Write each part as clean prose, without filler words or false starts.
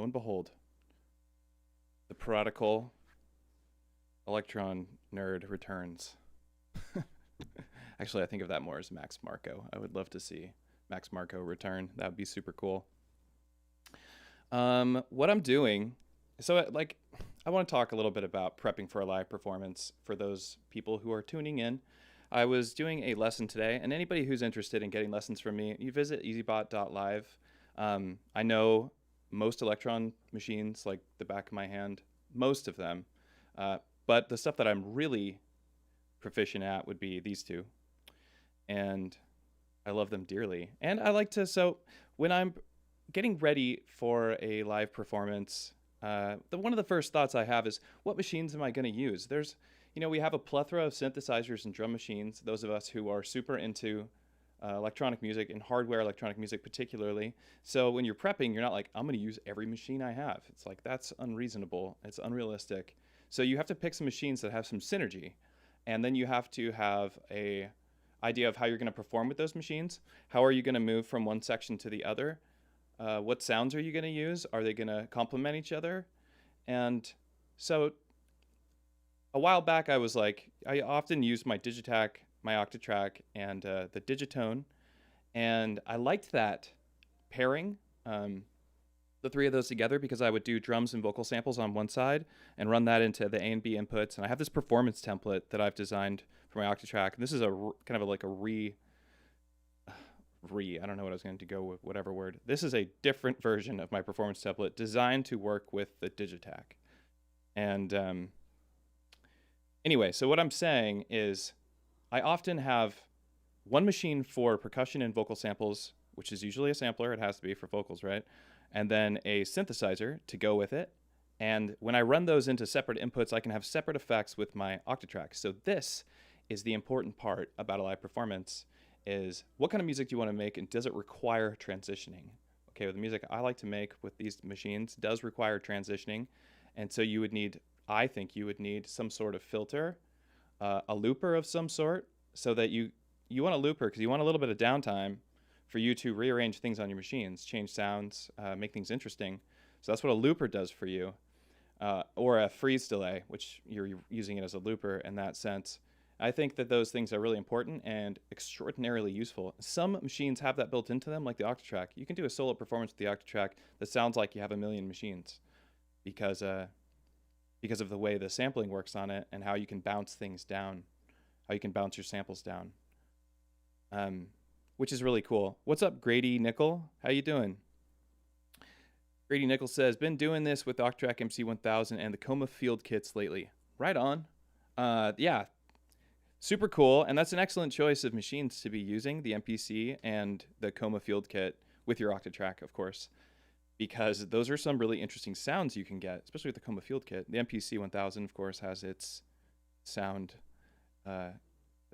lo and behold, the prodigal Elektron nerd returns. Actually, I think of that more as Max Marco. I would love to see Max Marco return. That would be super cool. What I'm doing, so like, I want to talk a little bit about prepping for a live performance for those people who are tuning in. I was doing a lesson today, and anybody who's interested in getting lessons from me, you visit ezbot.live. I know most Elektron machines like the back of my hand, most of them, but the stuff that I'm really proficient at would be these two, and I love them dearly. And I like to, so when I'm getting ready for a live performance, one of the first thoughts I have is, what machines am I going to use? There's, we have a plethora of synthesizers and drum machines, those of us who are super into electronic music and hardware electronic music particularly. So when you're prepping, you're not like, I'm going to use every machine I have. It's like, that's unreasonable. It's unrealistic. So you have to pick some machines that have some synergy. And then you have to have a idea of how you're going to perform with those machines. How are you going to move from one section to the other? What sounds are you going to use? Are they going to complement each other? And so a while back, I was like, I often use my Digitakt, my Octatrack, and the Digitone. And I liked that pairing, the three of those together, because I would do drums and vocal samples on one side and run that into the A and B inputs. And I have this performance template that I've designed for my Octatrack. And this is a kind of like a I don't know what I was going to go with, whatever word. This is a different version of my performance template designed to work with the Digitakt. And anyway, so what I'm saying is I often have one machine for percussion and vocal samples, which is usually a sampler. It has to be for vocals, right? And then a synthesizer to go with it. And when I run those into separate inputs, I can have separate effects with my Octatrack. So this is the important part about a live performance, is what kind of music do you want to make, and does it require transitioning? Okay, with the music I like to make with these machines does require transitioning. And so you would need, I think you would need some sort of filter, a looper of some sort, so that you want a looper because you want a little bit of downtime for you to rearrange things on your machines, change sounds, make things interesting. So that's what a looper does for you, or a freeze delay, which you're using it as a looper in that sense. I think that those things are really important and extraordinarily useful. Some machines have that built into them, like the Octatrack. You can do a solo performance with the Octatrack that sounds like you have a million machines because of the way the sampling works on it and how you can bounce things down, how you can bounce your samples down, which is really cool. What's up, Grady Nickel? How you doing? Grady Nickel says, been doing this with Octatrack MC1000 and the Coma Field kits lately. Right on. Yeah. Super cool, and that's an excellent choice of machines to be using, the MPC and the Coma Field Kit with your Octatrack, of course, because those are some really interesting sounds you can get, especially with the Coma Field Kit. The MPC 1000, of course, has its sound that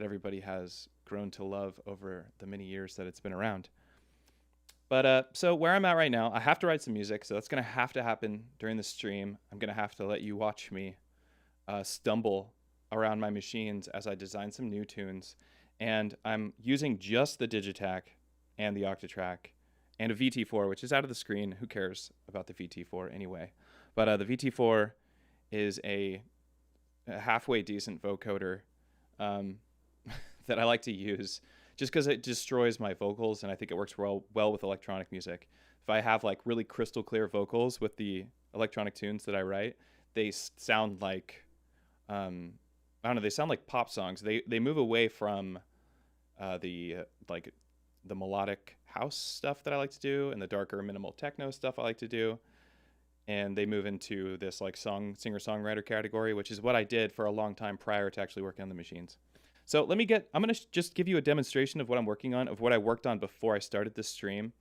everybody has grown to love over the many years that it's been around. But so where I'm at right now, I have to write some music, so that's going to happen during the stream. I'm going to have to let you watch me stumble around my machines as I design some new tunes. And I'm using just the Digitakt and the Octatrack and a VT-4, which is out of the screen. Who cares about the VT-4 anyway? But the VT-4 is a halfway decent vocoder that I like to use just because it destroys my vocals, and I think it works well with electronic music. If I have like really crystal clear vocals with the electronic tunes that I write, they sound like I don't know, they sound like pop songs. They move away from the melodic house stuff that I like to do and the darker minimal techno stuff I like to do, and they move into this like singer-songwriter category, which is what I did for a long time prior to actually working on the machines. So I'm going to just give you a demonstration of what I'm working on, of what I worked on before I started this stream,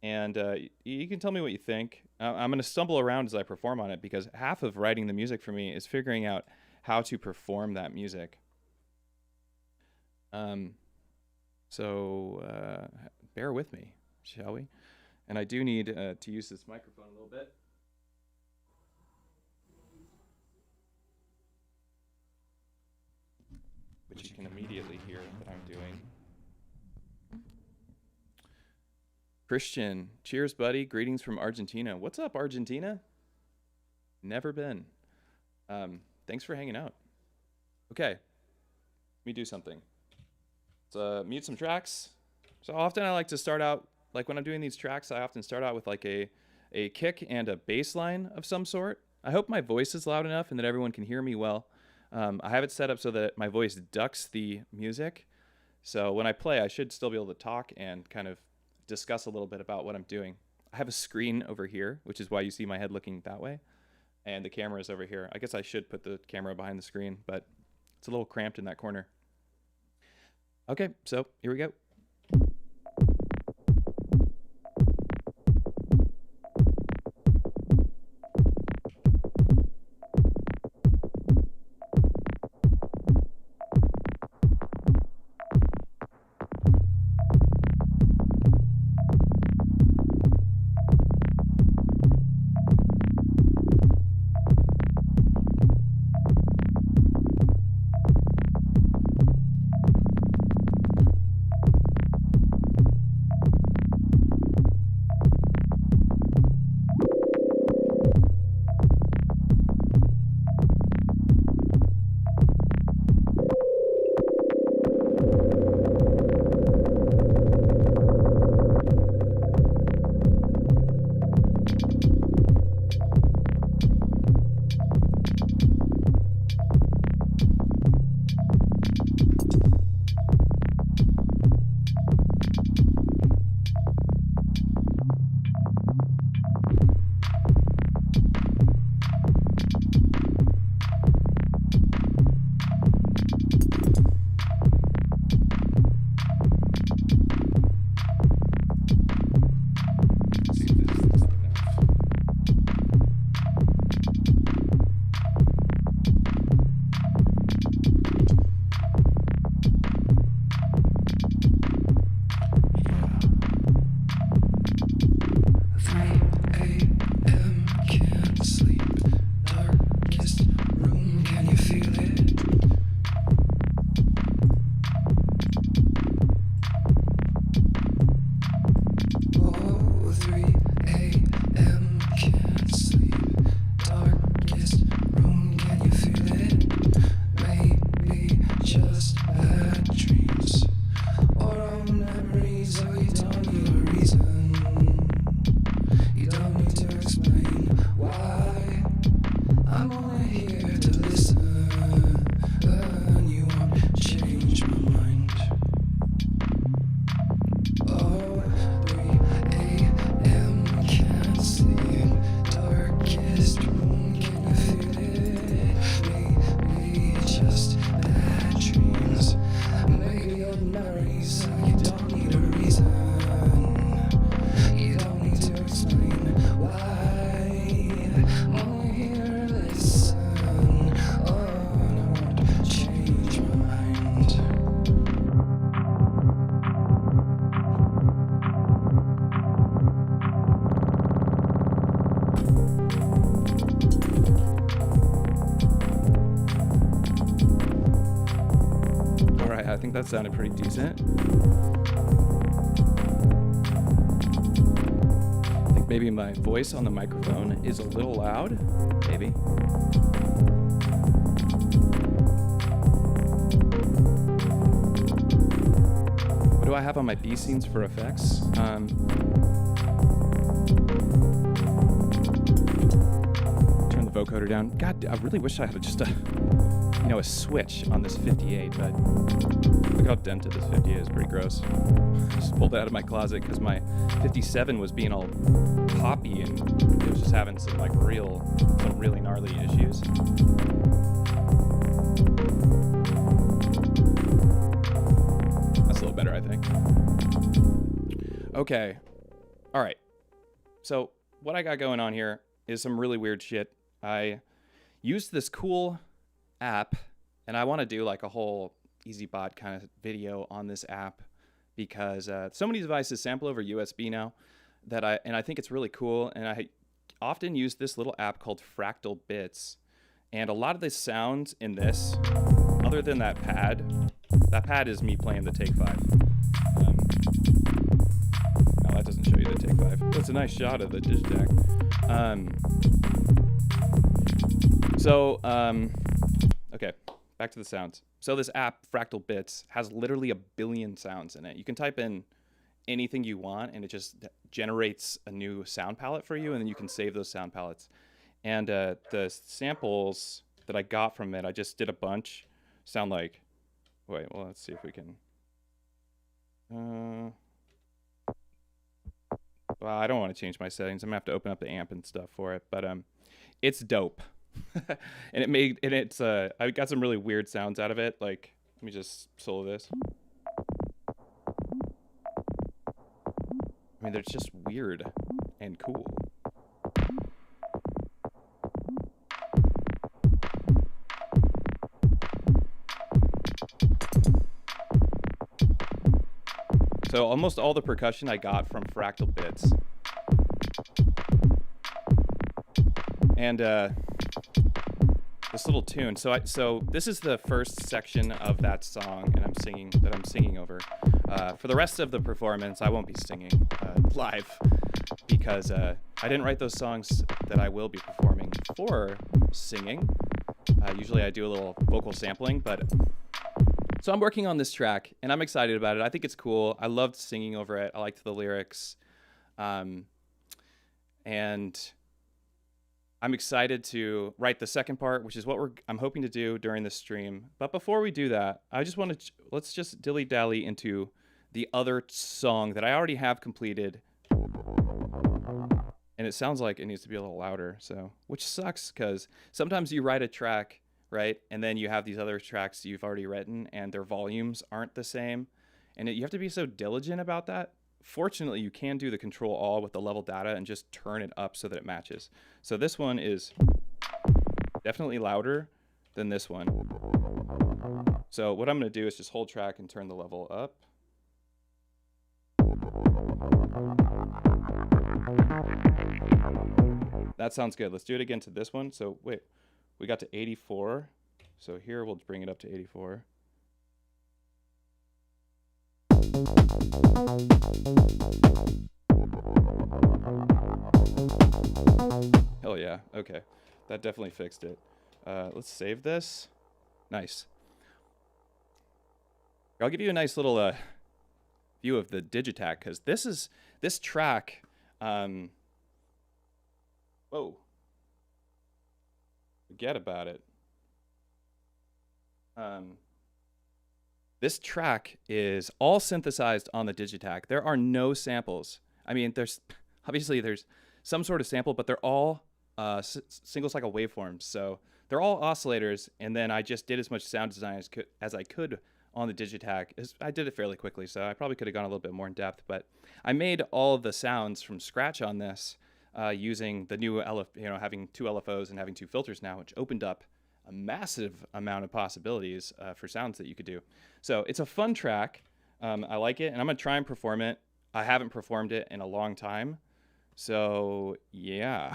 and you can tell me what you think. I'm going to stumble around as I perform on it because half of writing the music for me is figuring out how to perform that music. So bear with me, shall we? And I do need to use this microphone a little bit. Which you can immediately hear that I'm doing. Christian, cheers, buddy. Greetings from Argentina. What's up, Argentina? Never been. Thanks for hanging out. Okay, let me do something. Let's mute some tracks. So often I like to start out, like when I'm doing these tracks, I often start out with like a kick and a bass line of some sort. I hope my voice is loud enough and that everyone can hear me well. I have it set up so that my voice ducks the music. So when I play, I should still be able to talk and kind of discuss a little bit about what I'm doing. I have a screen over here, which is why you see my head looking that way. And the camera is over here. I guess I should put the camera behind the screen, but it's a little cramped in that corner. Okay, so here we go. I think that sounded pretty decent. I think maybe my voice on the microphone is a little loud. Maybe. What do I have on my B scenes for effects? Turn the vocoder down. God, I really wish I had just a switch on this 58, but look how dented this 58 is. Pretty gross. I just pulled it out of my closet because my 57 was being all poppy and it was just having some really gnarly issues. That's a little better, I think. Okay. All right. So what I got going on here is some really weird shit. I used this cool app, and I want to do like a whole EZBOT kind of video on this app because so many devices sample over USB now that I think it's really cool, and I often use this little app called Fractal Bits, and a lot of the sounds in this, other than that pad is me playing the Take 5. No, that doesn't show you do the take 5. That's a nice shot of the Digitakt. Okay, back to the sounds. So this app, Fractal Bits, has literally 1 billion sounds in it. You can type in anything you want, and it just generates a new sound palette for you, and then you can save those sound palettes. And the samples that I got from it, I just did a bunch. Sound like, wait, well, let's see if we can. Well, I don't want to change my settings. I'm gonna have to open up the amp and stuff for it, but it's dope. And I got some really weird sounds out of it. Like, let me just solo this. I mean, they're just weird and cool. So almost all the percussion I got from Fractal Bits. And this little tune. So this is the first section of that song, and I'm singing over. For the rest of the performance, I won't be singing live because I didn't write those songs that I will be performing for singing. Usually I do a little vocal sampling, but so I'm working on this track, and I'm excited about it. I think it's cool. I loved singing over it. I liked the lyrics, and I'm excited to write the second part, which is what I'm hoping to do during this stream. But before we do that, I just want to let's just dilly-dally into the other song that I already have completed, and it sounds like it needs to be a little louder. So, which sucks because sometimes you write a track, right, and then you have these other tracks you've already written, and their volumes aren't the same, and you have to be so diligent about that. Fortunately, you can do the Control-Alt with the level data and just turn it up so that it matches. So this one is definitely louder than this one. So what I'm going to do is just hold track and turn the level up. That sounds good. Let's do it again to this one. So wait, we got to 84. So here we'll bring it up to 84. Hell yeah. Okay. That definitely fixed it. Let's save this. Nice. I'll give you a nice little view of the Digitakt, because this track. Whoa. Forget about it. This track is all synthesized on the Digitakt. There are no samples. I mean, there's some sort of sample, but they're all single cycle waveforms. So they're all oscillators, and then I just did as much sound design as I could on the Digitakt. I did it fairly quickly, so I probably could have gone a little bit more in depth, but I made all of the sounds from scratch on this using the new having 2 LFOs and having 2 filters now, which opened up a massive amount of possibilities for sounds that you could do. So it's a fun track. I like it, and I'm gonna try and perform it. I haven't performed it in a long time, so yeah.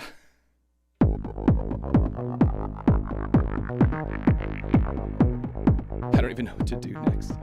I don't even know what to do next.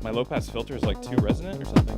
My low pass filter is like too resonant or something.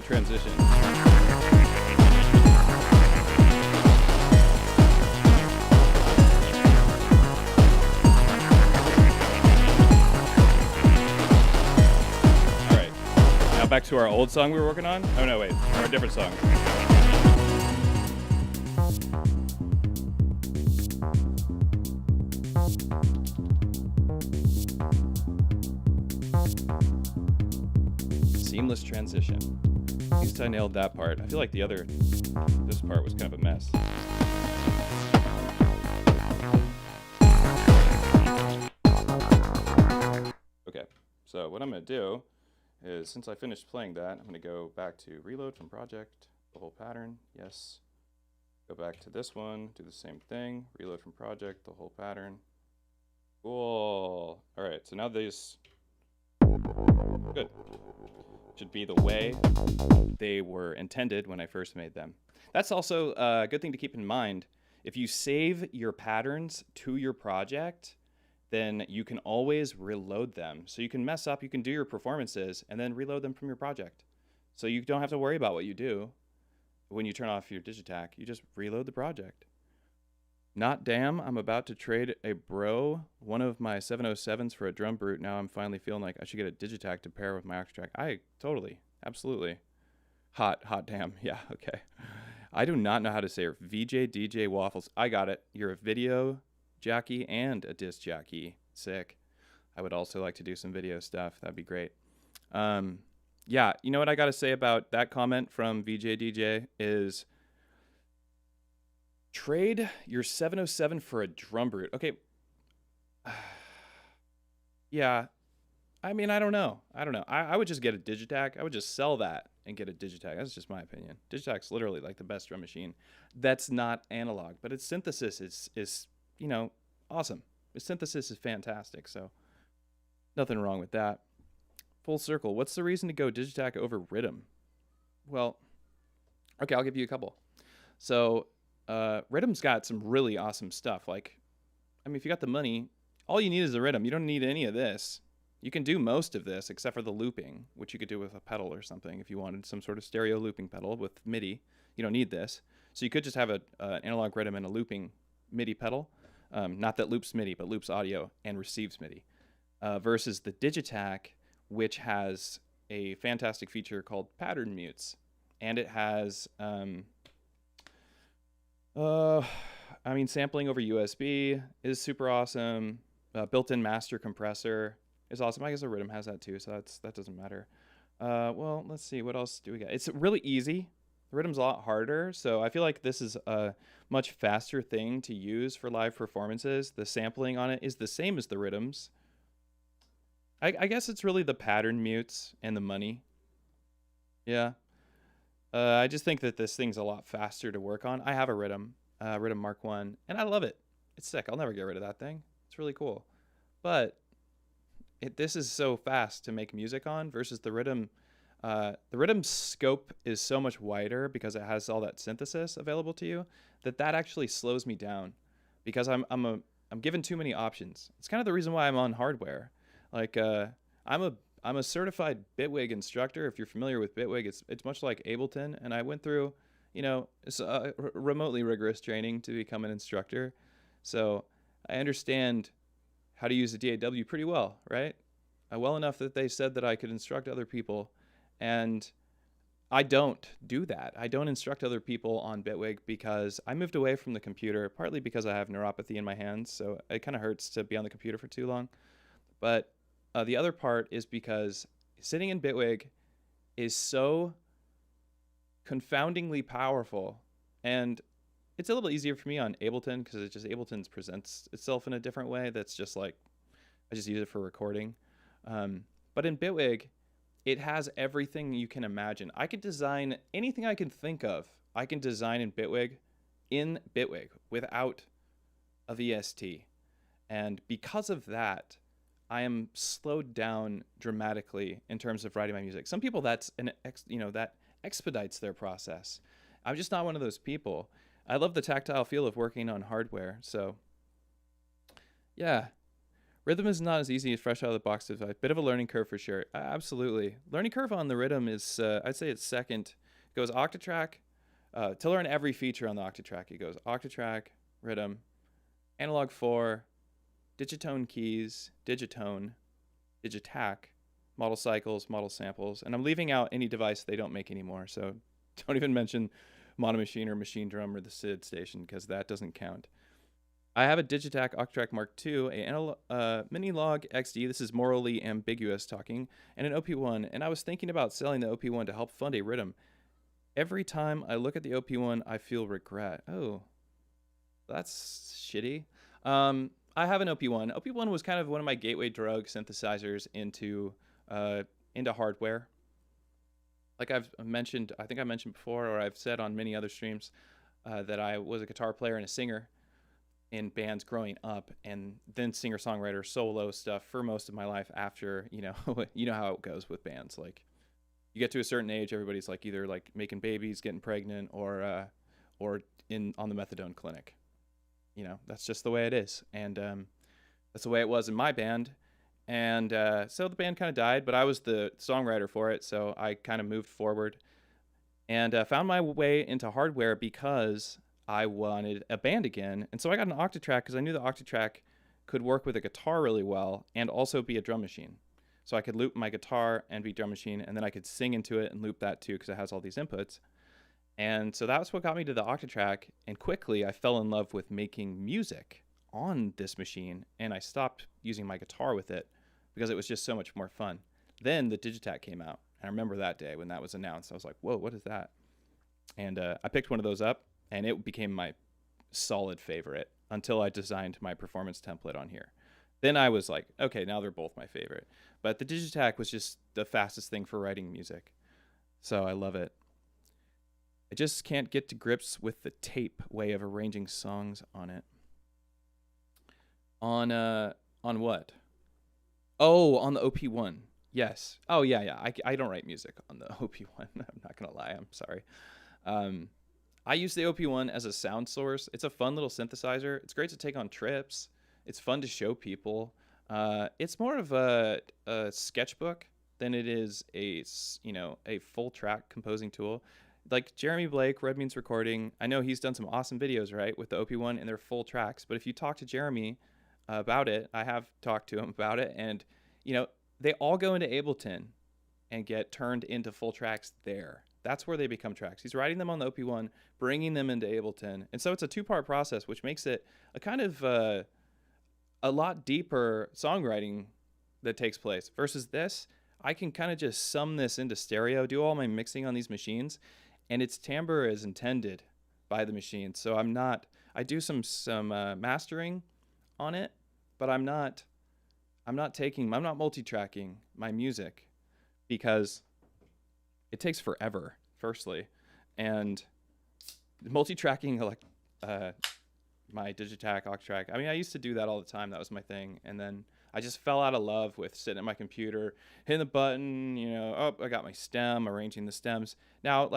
Transition. Alright, now back to our old song we were working on. Oh no, wait, our different song. Seamless transition. At least I nailed that part. I feel like this part was kind of a mess. Okay, so what I'm going to do is, since I finished playing that, I'm going to go back to reload from project, the whole pattern, yes. Go back to this one, do the same thing, reload from project, the whole pattern. Cool. All right, so now these, good. Should be the way they were intended when I first made them. That's also a good thing to keep in mind. If you save your patterns to your project, then you can always reload them. So you can mess up, you can do your performances, and then reload them from your project. So you don't have to worry about what you do when you turn off your Digitakt. You just reload the project. Not damn, I'm about to trade a bro one of my 707s for a drum brute. Now I'm finally feeling like I should get a Digitakt to pair with my Octatrack. I totally, absolutely. Hot damn. Yeah, okay. I do not know how to say it. VJ DJ Waffles. I got it. You're a video jockey and a disc jockey. Sick. I would also like to do some video stuff. That'd be great. Yeah, you know what I got to say about that comment from VJ DJ is trade your 707 for a drum brute. Okay. Yeah. I mean, I don't know. I would just get a Digitakt. I would just sell that and get a Digitakt. That's just my opinion. Digitakt's literally like the best drum machine. That's not analog, but its synthesis is you know, awesome. Its synthesis is fantastic, so nothing wrong with that. Full circle. What's the reason to go Digitakt over Rhythm? Well, okay, I'll give you a couple. So, Rhythm's got some really awesome stuff. Like, I mean, if you got the money, all you need is a Rhythm. You don't need any of this. You can do most of this except for the looping, which you could do with a pedal or something if you wanted some sort of stereo looping pedal with MIDI. You don't need this. So you could just have an analog rhythm and a looping MIDI pedal. Not that loops MIDI, but loops audio and receives MIDI. Versus the Digitakt, which has a fantastic feature called pattern mutes. And it has, sampling over USB is super awesome. Built-in master compressor is awesome. I guess the Rhythm has that too, so that doesn't matter. Well, let's see. What else do we got? It's really easy. The Rhythm's a lot harder, so I feel like this is a much faster thing to use for live performances. The sampling on it is the same as the Rhythm's. I guess it's really the pattern mutes and the money. Yeah. I just think that this thing's a lot faster to work on. I have a Rhythm Mark 1, and I love it. It's sick. I'll never get rid of that thing. It's really cool. But this is so fast to make music on versus the Rhythm. The Rhythm scope is so much wider because it has all that synthesis available to you that actually slows me down because I'm given too many options. It's kind of the reason why I'm on hardware. Like I'm a certified Bitwig instructor. If you're familiar with Bitwig, it's much like Ableton, and I went through, remotely rigorous training to become an instructor. So I understand how to use a DAW pretty well, right? Well enough that they said that I could instruct other people, and I don't do that. I don't instruct other people on Bitwig because I moved away from the computer, partly because I have neuropathy in my hands, so it kind of hurts to be on the computer for too long. But the other part is because sitting in Bitwig is so confoundingly powerful, and it's a little easier for me on Ableton because Ableton presents itself in a different way. That's just like, I just use it for recording. But in Bitwig, it has everything you can imagine. I could design anything I can think of. I can design in Bitwig without a VST. And because of that, I am slowed down dramatically in terms of writing my music. Some people that expedites their process. I'm just not one of those people. I love the tactile feel of working on hardware. So yeah, Rhythm is not as easy as fresh out of the box to device. Bit of a learning curve for sure. Absolutely. Learning curve on the Rhythm is, I'd say it's second. It goes Octatrack. To learn every feature on the Octatrack, it goes Octatrack, Rhythm, Analog 4, Digitone keys, Digitone, Digitakt, model cycles, model samples. And I'm leaving out any device they don't make anymore. So don't even mention Monomachine or Machine Drum or the SID station because that doesn't count. I have a Digitakt Octatrack Mark II, a Mini-Log XD, this is morally ambiguous talking, and an OP1. And I was thinking about selling the OP1 to help fund a Rhythm. Every time I look at the OP1, I feel regret. Oh, that's shitty. I have an OP1. OP1 was kind of one of my gateway drug synthesizers into hardware. Like I've mentioned, I think I mentioned before, or I've said on many other streams, that I was a guitar player and a singer in bands growing up, and then singer-songwriter solo stuff for most of my life after, you know how it goes with bands. Like you get to a certain age, everybody's like either like making babies, getting pregnant, or on the methadone clinic. That's just the way it is. And that's the way it was in my band. And so the band kind of died, but I was the songwriter for it. So I kind of moved forward and found my way into hardware because I wanted a band again. And so I got an Octatrack because I knew the Octatrack could work with a guitar really well and also be a drum machine. So I could loop my guitar and be drum machine, and then I could sing into it and loop that too because it has all these inputs. And so that's what got me to the Octatrack, and quickly I fell in love with making music on this machine, and I stopped using my guitar with it because it was just so much more fun. Then the Digitakt came out, and I remember that day when that was announced. I was like, whoa, what is that? And I picked one of those up, and it became my solid favorite until I designed my performance template on here. Then I was like, okay, now they're both my favorite. But the Digitakt was just the fastest thing for writing music, so I love it. I just can't get to grips with the tape way of arranging songs on it. On what? Oh, on the OP1. Yes. Oh, yeah. I don't write music on the OP1. I'm not going to lie. I'm sorry. I use the OP1 as a sound source. It's a fun little synthesizer. It's great to take on trips. It's fun to show people. It's more of a sketchbook than it is a full track composing tool. Like Jeremy Blake, Red Means Recording, I know he's done some awesome videos, right, with the OP1 and their full tracks. But if you talk to Jeremy about it, I have talked to him about it, and they all go into Ableton and get turned into full tracks there. That's where they become tracks. He's writing them on the OP1, bringing them into Ableton, and so it's a two-part process, which makes it a kind of a lot deeper songwriting that takes place versus this. I can kind of just sum this into stereo, do all my mixing on these machines, and its timbre is intended by the machine. So I do some mastering on it, but I'm not multi-tracking my music because it takes forever, firstly, and multi-tracking my Digitakt, Octatrack. I mean, I used to do that all the time. That was my thing. And then I just fell out of love with sitting at my computer, hitting the button, I got my stem, arranging the stems. Now,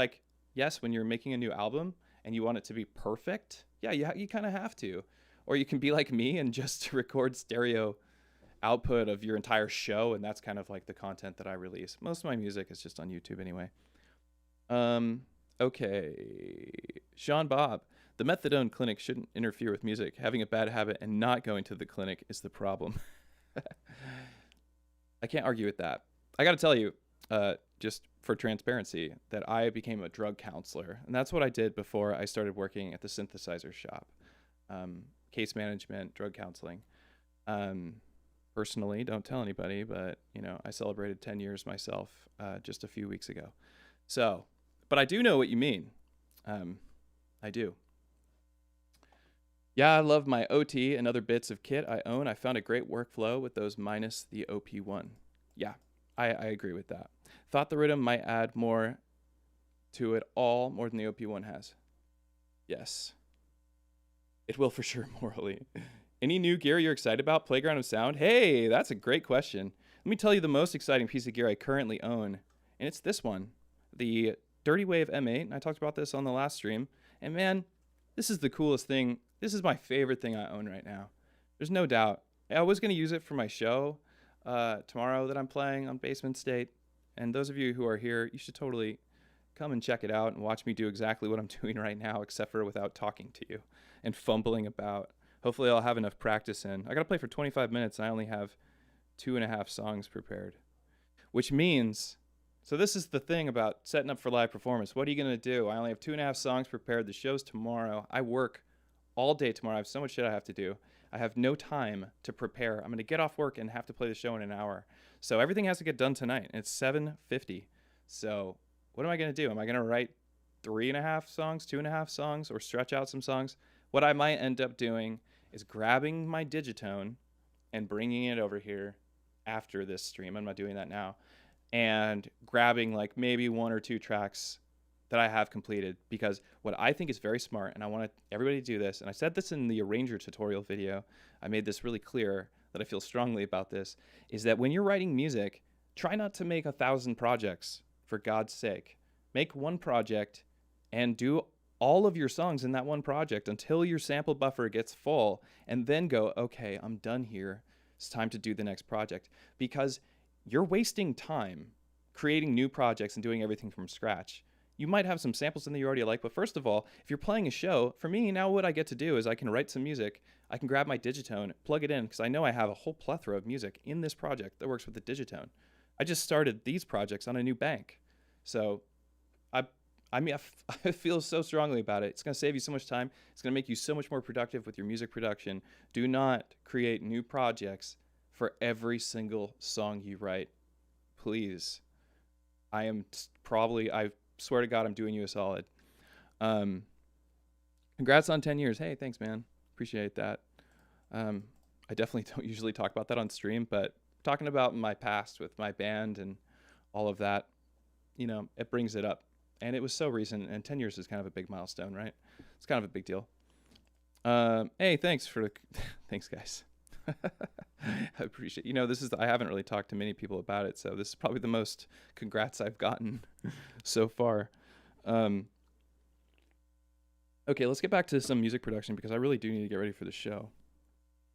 yes, when you're making a new album and you want it to be perfect, yeah, you kind of have to. Or you can be like me and just record stereo output of your entire show, and that's kind of like the content that I release. Most of my music is just on YouTube anyway. Okay. Sean Bob. The methadone clinic shouldn't interfere with music. Having a bad habit and not going to the clinic is the problem. I can't argue with that. I got to tell you, just for transparency, that I became a drug counselor. And that's what I did before I started working at the synthesizer shop. Case management, drug counseling. Personally, don't tell anybody, but, I celebrated 10 years myself just a few weeks ago. So, but I do know what you mean. I do. Yeah, I love my OT and other bits of kit I own. I found a great workflow with those minus the OP1. Yeah, I agree with that. Thought the rhythm might add more to it all, more than the OP1 has. Yes. It will for sure, morally. Any new gear you're excited about? Playground of Sound? Hey, that's a great question. Let me tell you the most exciting piece of gear I currently own, and it's this one, the Dirty Wave M8. And I talked about this on the last stream, and man, this is the coolest thing. This is my favorite thing I own right now. There's no doubt. I was going to use it for my show tomorrow that I'm playing on Basement State. And those of you who are here, you should totally come and check it out and watch me do exactly what I'm doing right now, except for without talking to you and fumbling about. Hopefully I'll have enough practice in. I got to play for 25 minutes and I only have 2.5 songs prepared, which means, so this is the thing about setting up for live performance. What are you going to do? I only have 2.5 songs prepared. The show's tomorrow. I work all day tomorrow. I have so much shit I have to do. I have no time to prepare. I'm going to get off work and have to play the show in an hour. So everything has to get done tonight. And it's 7:50. So what am I going to do? Am I going to write 3.5 songs, 2.5 songs, or stretch out some songs? What I might end up doing is grabbing my Digitone and bringing it over here after this stream. I'm not doing that now. And grabbing maybe 1 or 2 tracks that I have completed, because what I think is very smart, and I want everybody to do this, and I said this in the arranger tutorial video, I made this really clear that I feel strongly about this, is that when you're writing music, try not to make 1,000 projects, for God's sake. Make one project and do all of your songs in that one project until your sample buffer gets full, and then go, okay, I'm done here. It's time to do the next project. Because you're wasting time creating new projects and doing everything from scratch. You might have some samples in there you already like, but first of all, if you're playing a show, for me, now what I get to do is I can write some music, I can grab my Digitone, plug it in, because I know I have a whole plethora of music in this project that works with the Digitone. I just started these projects on a new bank. So I feel so strongly about it. It's going to save you so much time. It's going to make you so much more productive with your music production. Do not create new projects for every single song you write. Please. I swear to God, I'm doing you a solid. Congrats on 10 years. Hey, thanks, man. Appreciate that. I definitely don't usually talk about that on stream, but talking about my past with my band and all of that, it brings it up. And it was so recent, and 10 years is kind of a big milestone, right? It's kind of a big deal. Hey, thanks guys. I appreciate, I haven't really talked to many people about it, so this is probably the most congrats I've gotten so far. Okay, let's get back to some music production, because I really do need to get ready for the show.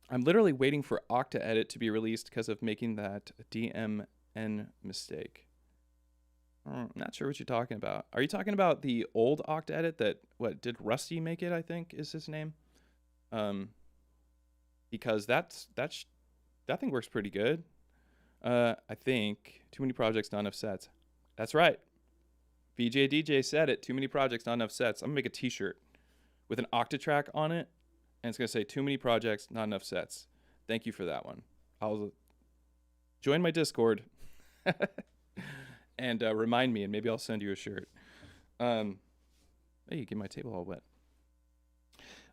I'm literally waiting for Octa Edit to be released because of making that DMN mistake. I'm not sure what you're talking about. Are you talking about the old Octa Edit that, what, did Rusty make it, I think is his name? Because that thing works pretty good. I think too many projects, not enough sets. That's right. VJ DJ said it. Too many projects, not enough sets. I'm gonna make a T-shirt with an Octatrack on it, and it's gonna say too many projects, not enough sets. Thank you for that one. I'll join my Discord and remind me, and maybe I'll send you a shirt. Hey, get my table all wet.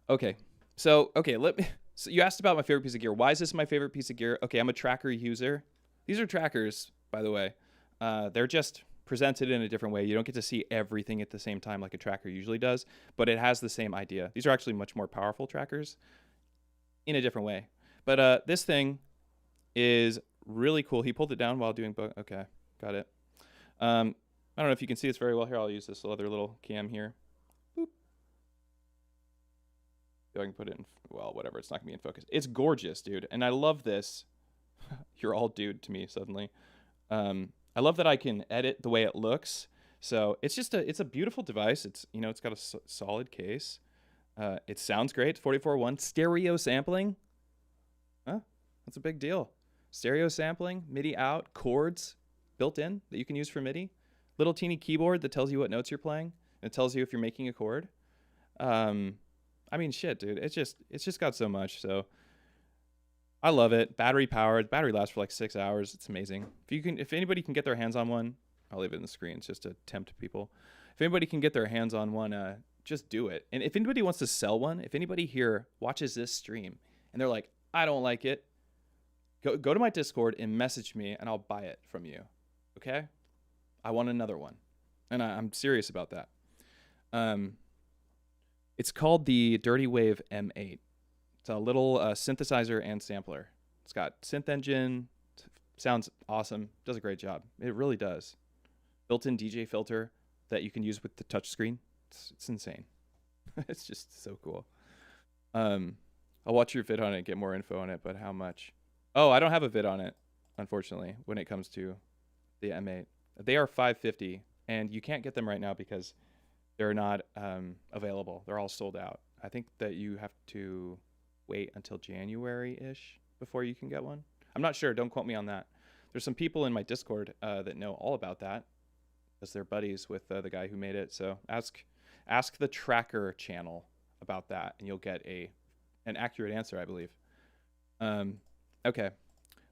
Okay, so let me. So you asked about my favorite piece of gear. Why is this my favorite piece of gear? Okay, I'm a tracker user. These are trackers, by the way. They're just presented in a different way. You don't get to see everything at the same time like a tracker usually does, but it has the same idea. These are actually much more powerful trackers in a different way. But this thing is really cool. He pulled it down while doing okay, got it. I don't know if you can see this very well here. I'll use this other little cam here. Boop. So I can put it in, well, whatever. It's not going to be in focus. It's gorgeous, dude. And I love this. You're all dude to me suddenly. I love that I can edit the way it looks. So it's just it's a beautiful device. It's, you know, it's got a solid case. It sounds great. 44.1 stereo sampling. Huh? That's a big deal. Stereo sampling, MIDI out, chords built in that you can use for MIDI. Little teeny keyboard that tells you what notes you're playing. And it tells you if you're making a chord. I mean, shit, dude. It's just got so much. So I love it. Battery powered. Battery lasts for like 6 hours. It's amazing. If anybody can get their hands on one, I'll leave it in the screen just to tempt people. If anybody can get their hands on one, just do it. And if anybody wants to sell one, if anybody here watches this stream and they're like, I don't like it, go to my Discord and message me and I'll buy it from you. Okay? I want another one. And I'm serious about that. It's called the Dirty Wave M8. It's a little synthesizer and sampler. It's got synth engine. Sounds awesome. Does a great job. It really does. Built-in DJ filter that you can use with the touchscreen. It's insane. It's just so cool. I'll watch your vid on it, get more info on it, but how much? Oh, I don't have a vid on it, unfortunately, when it comes to the M8. They are $550, and you can't get them right now because they're not available. They're all sold out. I think that you have to wait until January-ish before you can get one. I'm not sure. Don't quote me on that. There's some people in my Discord that know all about that because they're buddies with the guy who made it. So ask the tracker channel about that, and you'll get an accurate answer, I believe. Okay.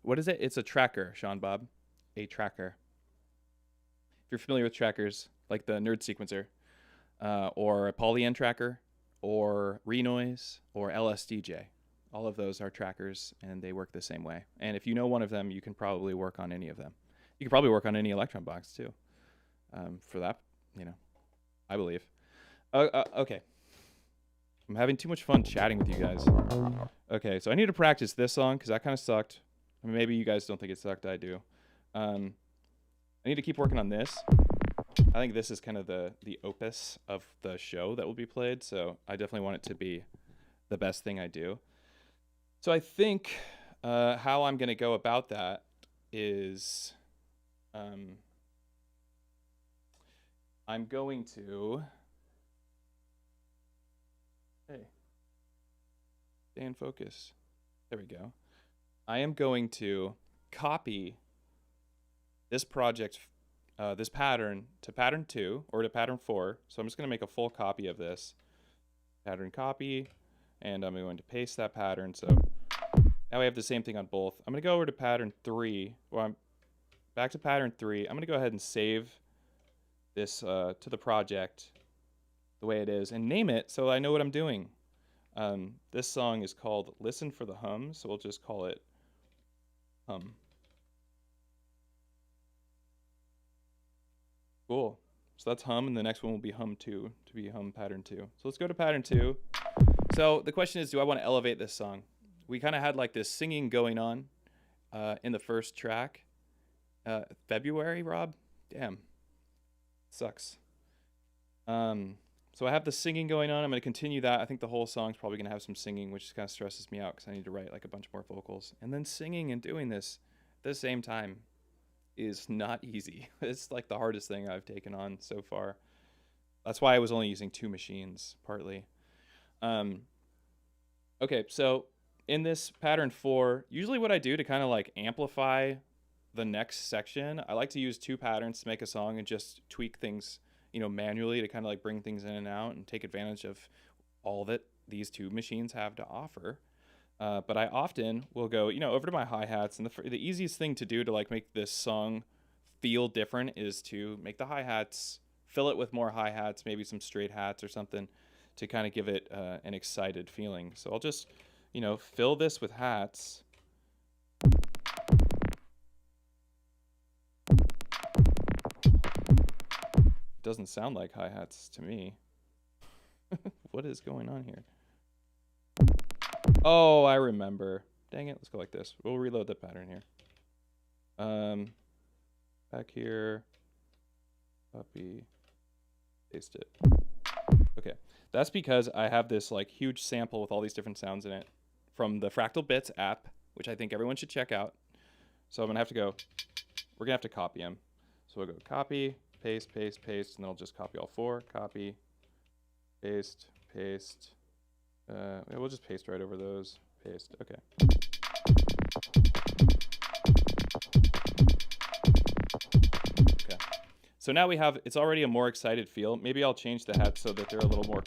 What is it? It's a tracker, Sean Bob. A tracker. If you're familiar with trackers, like the Nerd Sequencer, or a Poly-N tracker, or Renoise, or LSDJ. All of those are trackers, and they work the same way. And if you know one of them, you can probably work on any of them. You can probably work on any Elektron box, too. For that, you know, I believe. Okay. I'm having too much fun chatting with you guys. Okay, so I need to practice this song, because that kind of sucked. I mean, maybe you guys don't think it sucked. I do. I need to keep working on this. I think this is kind of the opus of the show that will be played, so I definitely want it to be the best thing I do. So I think how I'm going to go about that is I'm going to... Hey. Stay in focus. There we go. I am going to copy this project, this pattern to pattern 2 or to pattern 4. So I'm just going to make a full copy of this. Pattern copy, and I'm going to paste that pattern. So now we have the same thing on both. I'm going to go over to pattern 3. Well, I'm back to pattern 3. I'm going to go ahead and save this to the project the way it is and name it so I know what I'm doing. This song is called Listen for the Hum, so we'll just call it Hum. Cool. So that's Hum, and the next one will be Hum 2, to be Hum pattern 2. So let's go to pattern 2. So the question is, do I want to elevate this song? We kind of had like this singing going on in the first track. February, Rob? Damn. Sucks. So I have the singing going on. I'm going to continue that. I think the whole song's probably going to have some singing, which kind of stresses me out because I need to write like a bunch more vocals. And then singing and doing this at the same time is not easy. It's like the hardest thing I've taken on so far. That's why I was only using 2 machines, partly. Okay, so in this pattern 4, usually what I do to kind of like amplify the next section, I like to use 2 patterns to make a song and just tweak things, you know, manually to kind of like bring things in and out and take advantage of all that these 2 machines have to offer. But I often will go, you know, over to my hi-hats, and the easiest thing to do to like make this song feel different is to make the hi-hats, fill it with more hi-hats, maybe some straight hats or something to kind of give it an excited feeling. So I'll just, you know, fill this with hats. Doesn't sound like hi-hats to me. What is going on here? Oh, I remember. Dang it, let's go like this. We'll reload the pattern here. Back here, copy, paste it. Okay, that's because I have this like huge sample with all these different sounds in it from the Fractal Bits app, which I think everyone should check out. So I'm gonna have to go, we're gonna have to copy them. So we'll go copy, paste, paste, paste, and then I'll just copy all 4, copy, paste, paste. We'll just paste right over those, paste, okay. Okay, so now we have, it's already a more excited feel. Maybe I'll change the hats so that they're a little more.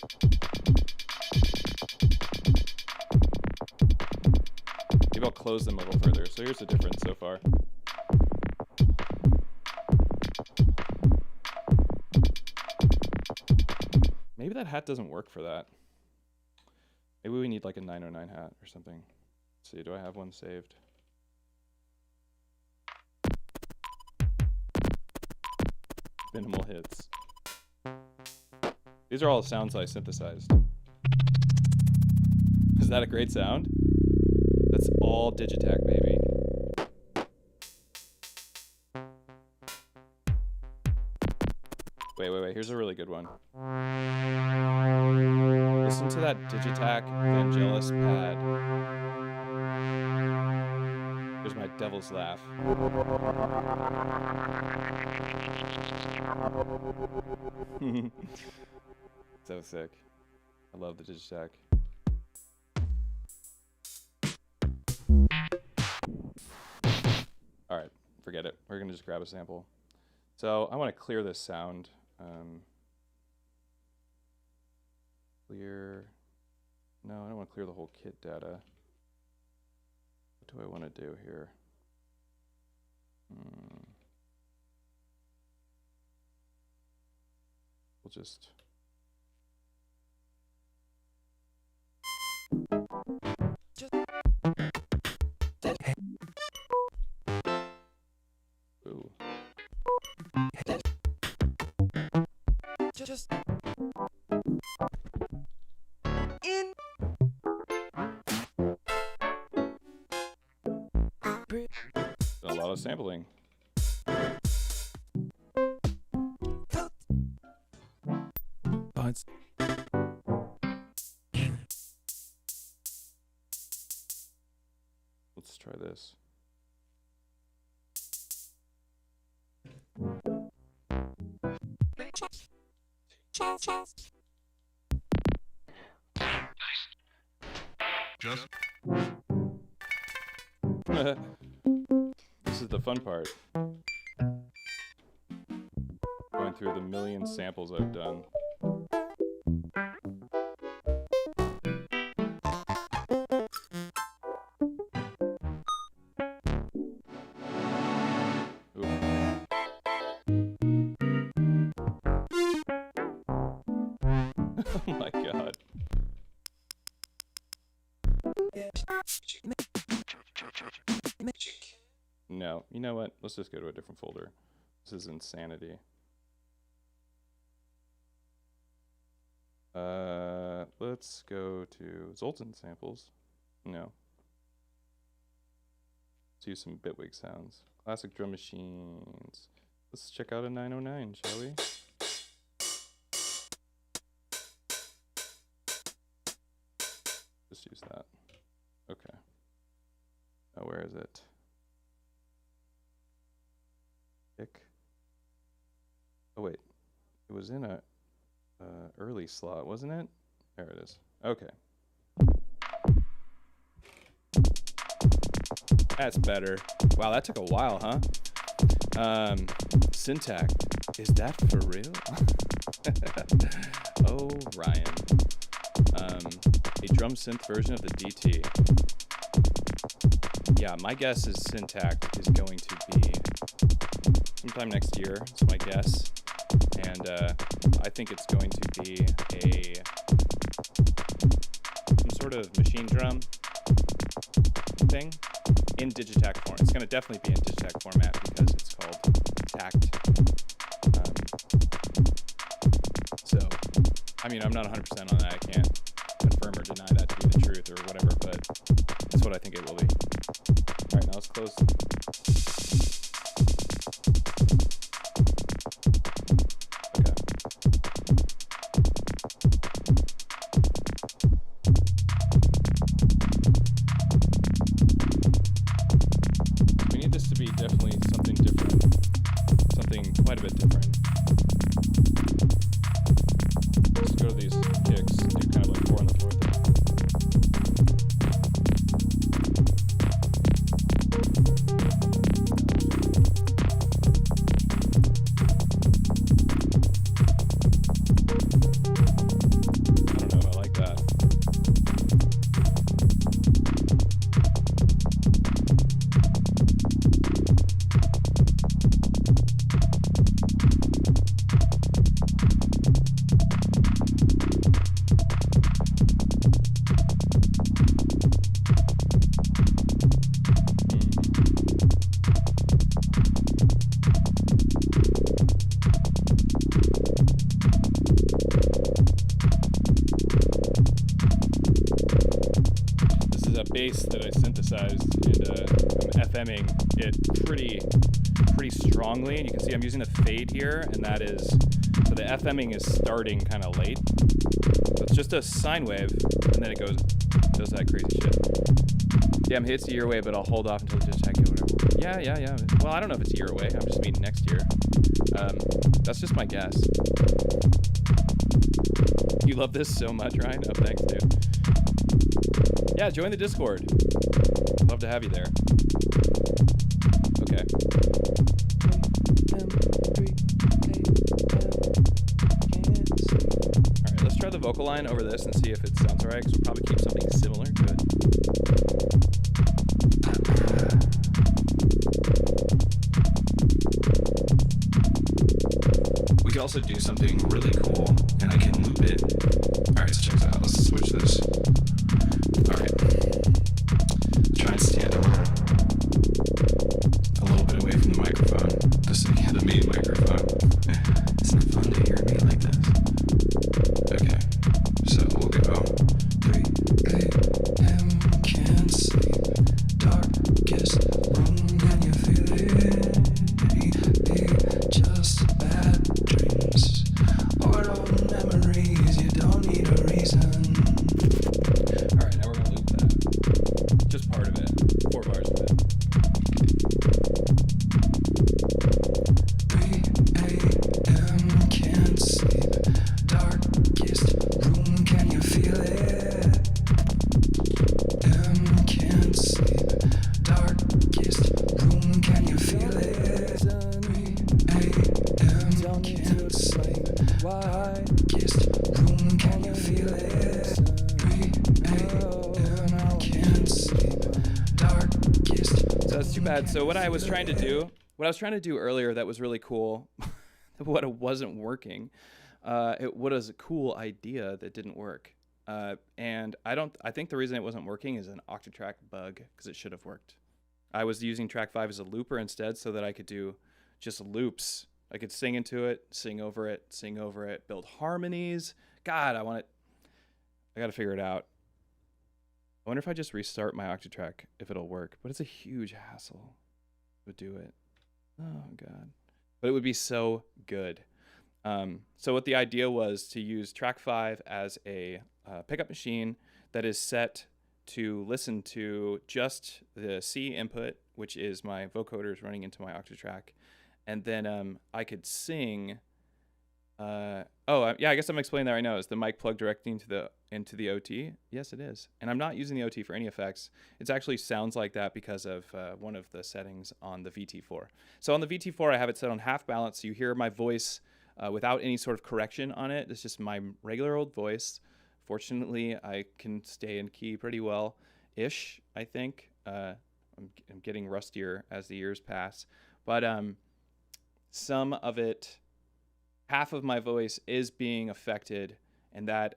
Maybe I'll close them a little further. So here's the difference so far. Maybe that hat doesn't work for that. Maybe we need like a 909 hat or something. Let's see, do I have one saved? Minimal hits. These are all the sounds I synthesized. Is that a great sound? That's all Digitakt, baby. Wait, here's a really good one. Listen to that Digitakt Vangelis pad. Here's my devil's laugh. So sick. I love the Digitakt. All right, forget it. We're gonna just grab a sample. So I want to clear this sound. Clear. No, I don't want to clear the whole kit data. What do I want to do here? We'll just. Ooh. Just in A lot of sampling. buds. Let's try this. Just This is the fun part. Going through the million samples I've done. Ooh. Oh my god. No, you know what? Let's just go to a different folder. This is insanity. Let's go to Zoltan samples. No. Let's use some Bitwig sounds. Classic drum machines. Let's check out a 909, shall we? just use that. Okay. Oh, where is it? Pick. Oh wait, it was in a early slot, wasn't it? There it is. Okay. That's better. Wow, that took a while, huh? Digitakt. Is that for real? Oh, Ryan. A drum synth version of the DT. Yeah, my guess is Digitakt is going to be sometime next year. It's my guess. And I think it's going to be some sort of machine drum thing in Digitakt form. It's going to definitely be in Digitakt format because it's called Takt. So, I mean, I'm not 100% on that. I can't confirm or deny that to be the truth or whatever, but that's what I think it will be. All right, now let's close. We need this to be definitely something different, something quite a bit different. Let's go to these kicks, do kind of like 4 on the 4 thing. I don't know if I like that. This is a bass that I synthesized and I'm FMing it pretty strongly, and you can see I'm using a fade here, and that is, so the FMing is starting kind of late. So it's just a sine wave, and then it does that crazy shit. Yeah, it's a year away, but I'll hold off until the Digitakt or whatever. Yeah. Well, I don't know if it's a year away. I'm just meaning next year. That's just my guess. You love this so much, Ryan? Oh, thanks, dude. Yeah, join the Discord. Love to have you there. Okay. Alright, let's try the vocal line over this and see if it sounds alright, because we'll probably keep something similar to it. We could also do something really cool, and I can loop it. Alright, so check this out. Let's switch this. Alright. Try and stand up a little bit away from the microphone. The main microphone. Isn't it fun to hear me like this? Okay. So we'll go 3 a.m. can't sleep. Darkest room, can you feel it? Just bad dreams or old memories. You don't need a reason. Alright, now we're gonna loop that. Just part of it. 4 bars of it. 3 a.m. can't sleep. Darkest room, can you feel it? Can't sleep. Darkest room, can you feel it? 3 a.m. can't sleep. Darkest room, can you feel it? 3 a.m. can't sleep. Darkest. So that's too bad. So what I was trying to do earlier that was really cool, what wasn't working, it was a cool idea that didn't work. And I think the reason it wasn't working is an Octatrack bug, because it should have worked. I was using track 5 as a looper instead, so that I could do just loops. I could sing into it, sing over it, build harmonies. God, I gotta figure it out. I wonder if I just restart my Octatrack, if it'll work, but it's a huge hassle to do it. Oh God, but it would be so good. So what the idea was to use track 5 as a pickup machine that is set to listen to just the C input, which is my vocoders running into my Octatrack, and then I could sing. Yeah, I guess I'm explaining that right now. Is the mic plugged directly into the OT? Yes, it is. And I'm not using the OT for any effects. It actually sounds like that because of one of the settings on the VT-4. So on the VT-4, I have it set on half balance, so you hear my voice without any sort of correction on it. It's just my regular old voice. Fortunately, I can stay in key pretty well-ish, I think. I'm getting rustier as the years pass. But some of it, half of my voice is being affected, and that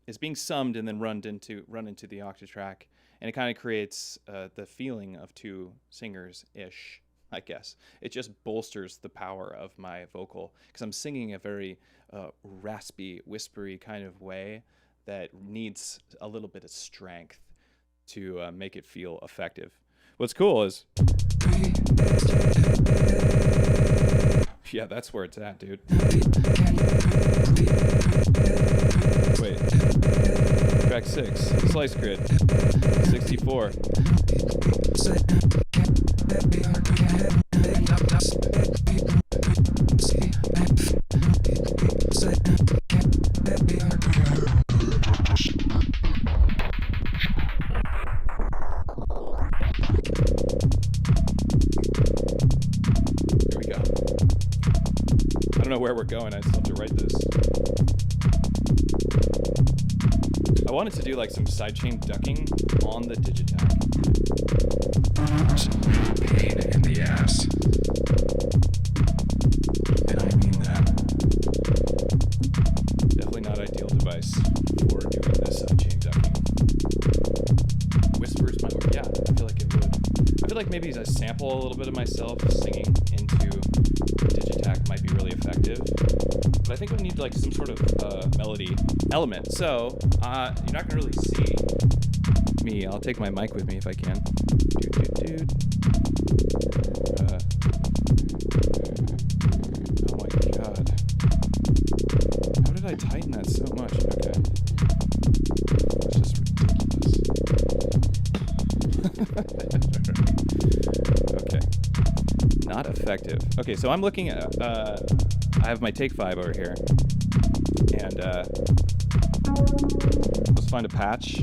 is being summed and then run into the Octatrack. And it kind of creates the feeling of two singers-ish, I guess. It just bolsters the power of my vocal because I'm singing a very raspy, whispery kind of way that needs a little bit of strength to make it feel effective. What's cool is, yeah, that's where it's at, dude. Wait, track 6, slice grid, 64. Here we go. I don't know where we're going. I still have to write this. I wanted to do like some sidechain ducking on the Digitakt. Pain in the ass. And I mean that. Definitely not ideal device for doing this sidechain ducking. Whispers my word. Yeah, I feel like it would. I feel like maybe a sample a little bit of myself singing into Digitakt might be really effective. But I think we need like some sort of melody element. So you're not gonna really see me. I'll take my mic with me if I can. Oh my god. How did I tighten that so much? Okay. That's just ridiculous. Okay. Not effective. Okay, so I'm looking at, I have my Take 5 over here. And let's find a patch.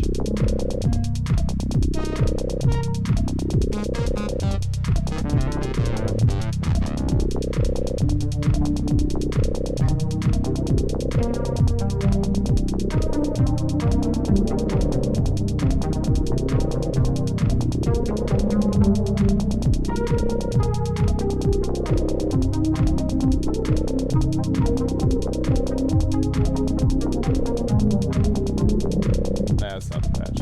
That's not the patch.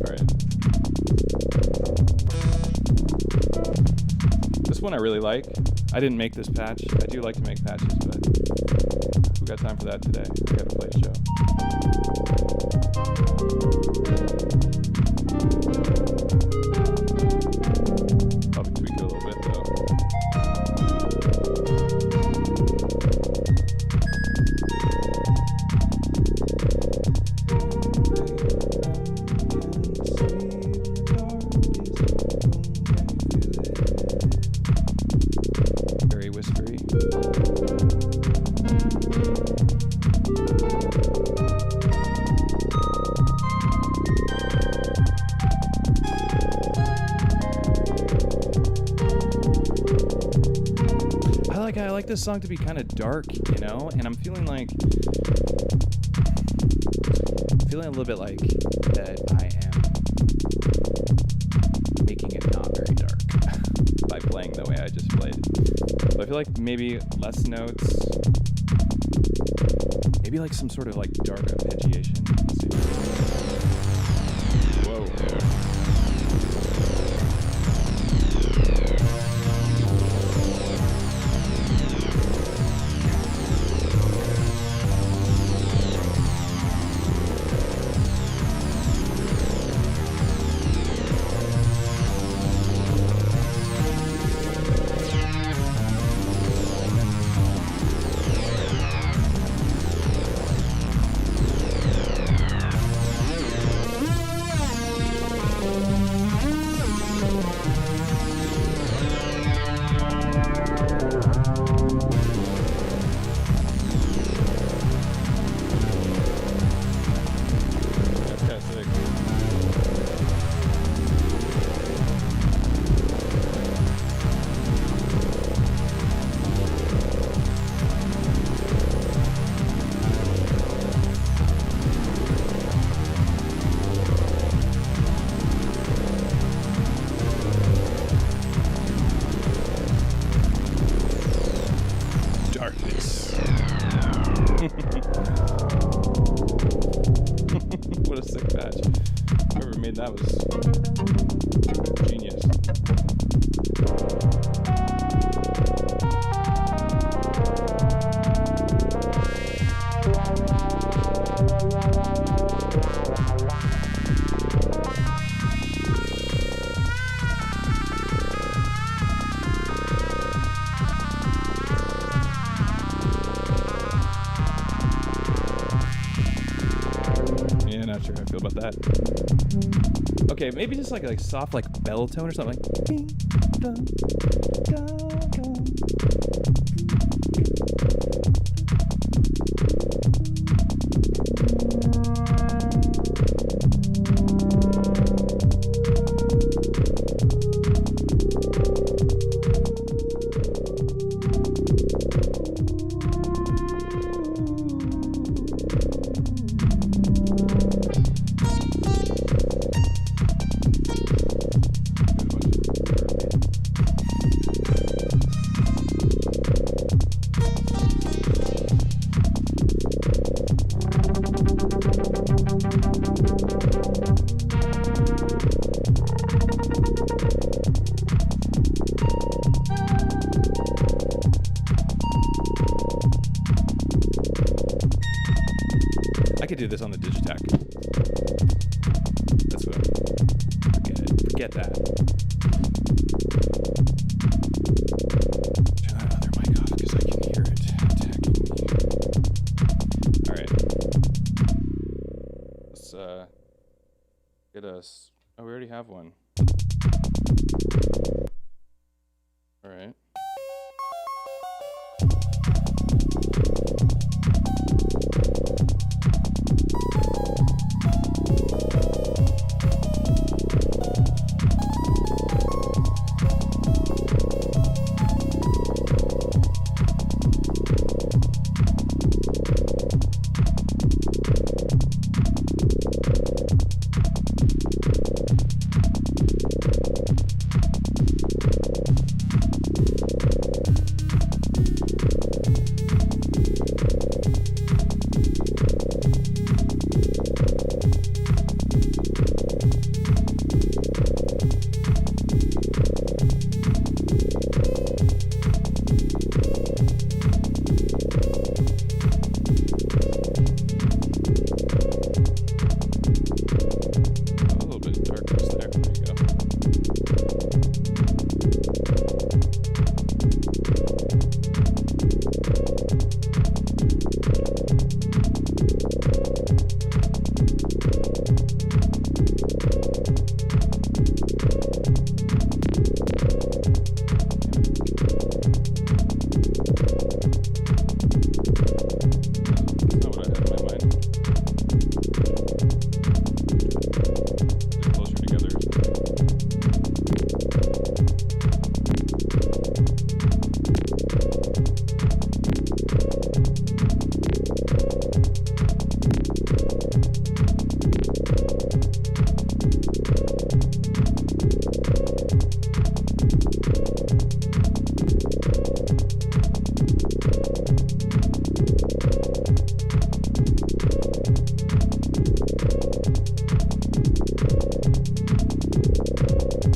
Alright. This one I really like. I didn't make this patch. I do like to make patches, but who got time for that today? We have to play a show. Probably tweak it a little bit though. Very whispery. I like this song to be kind of dark, you know, and I'm feeling a little bit like that I am making it not very dark by playing the way I just played. So I feel like maybe less notes, maybe like some sort of like dark arpeggiation. Let's see. Whoa. sure how I feel about that. Okay, maybe just like a soft like bell tone or something. Like ding, dun, dun, dun. I could do this on the Digitakt. That's what forget it. Forget that. Turn that other mic off because I can hear it attacking me. Alright. Let's get us. Oh, we already have one. Alright.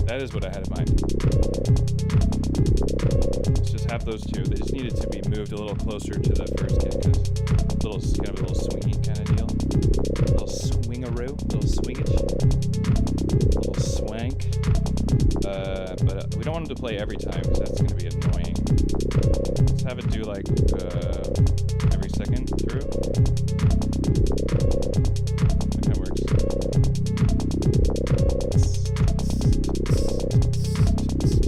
That is what I had in mind. Let's just have those two. They just needed to be moved a little closer to the first kit because it's kind of a little swingy kind of deal. A little swingaroo, a little swingage, a little swank. But we don't want them to play every time because that's going to be annoying. Let's have it do like every second through. That works. That's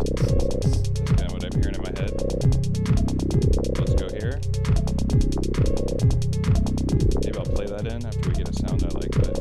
kind of what I'm hearing in my head. Let's go here. Maybe I'll play that in after we get a sound I like, but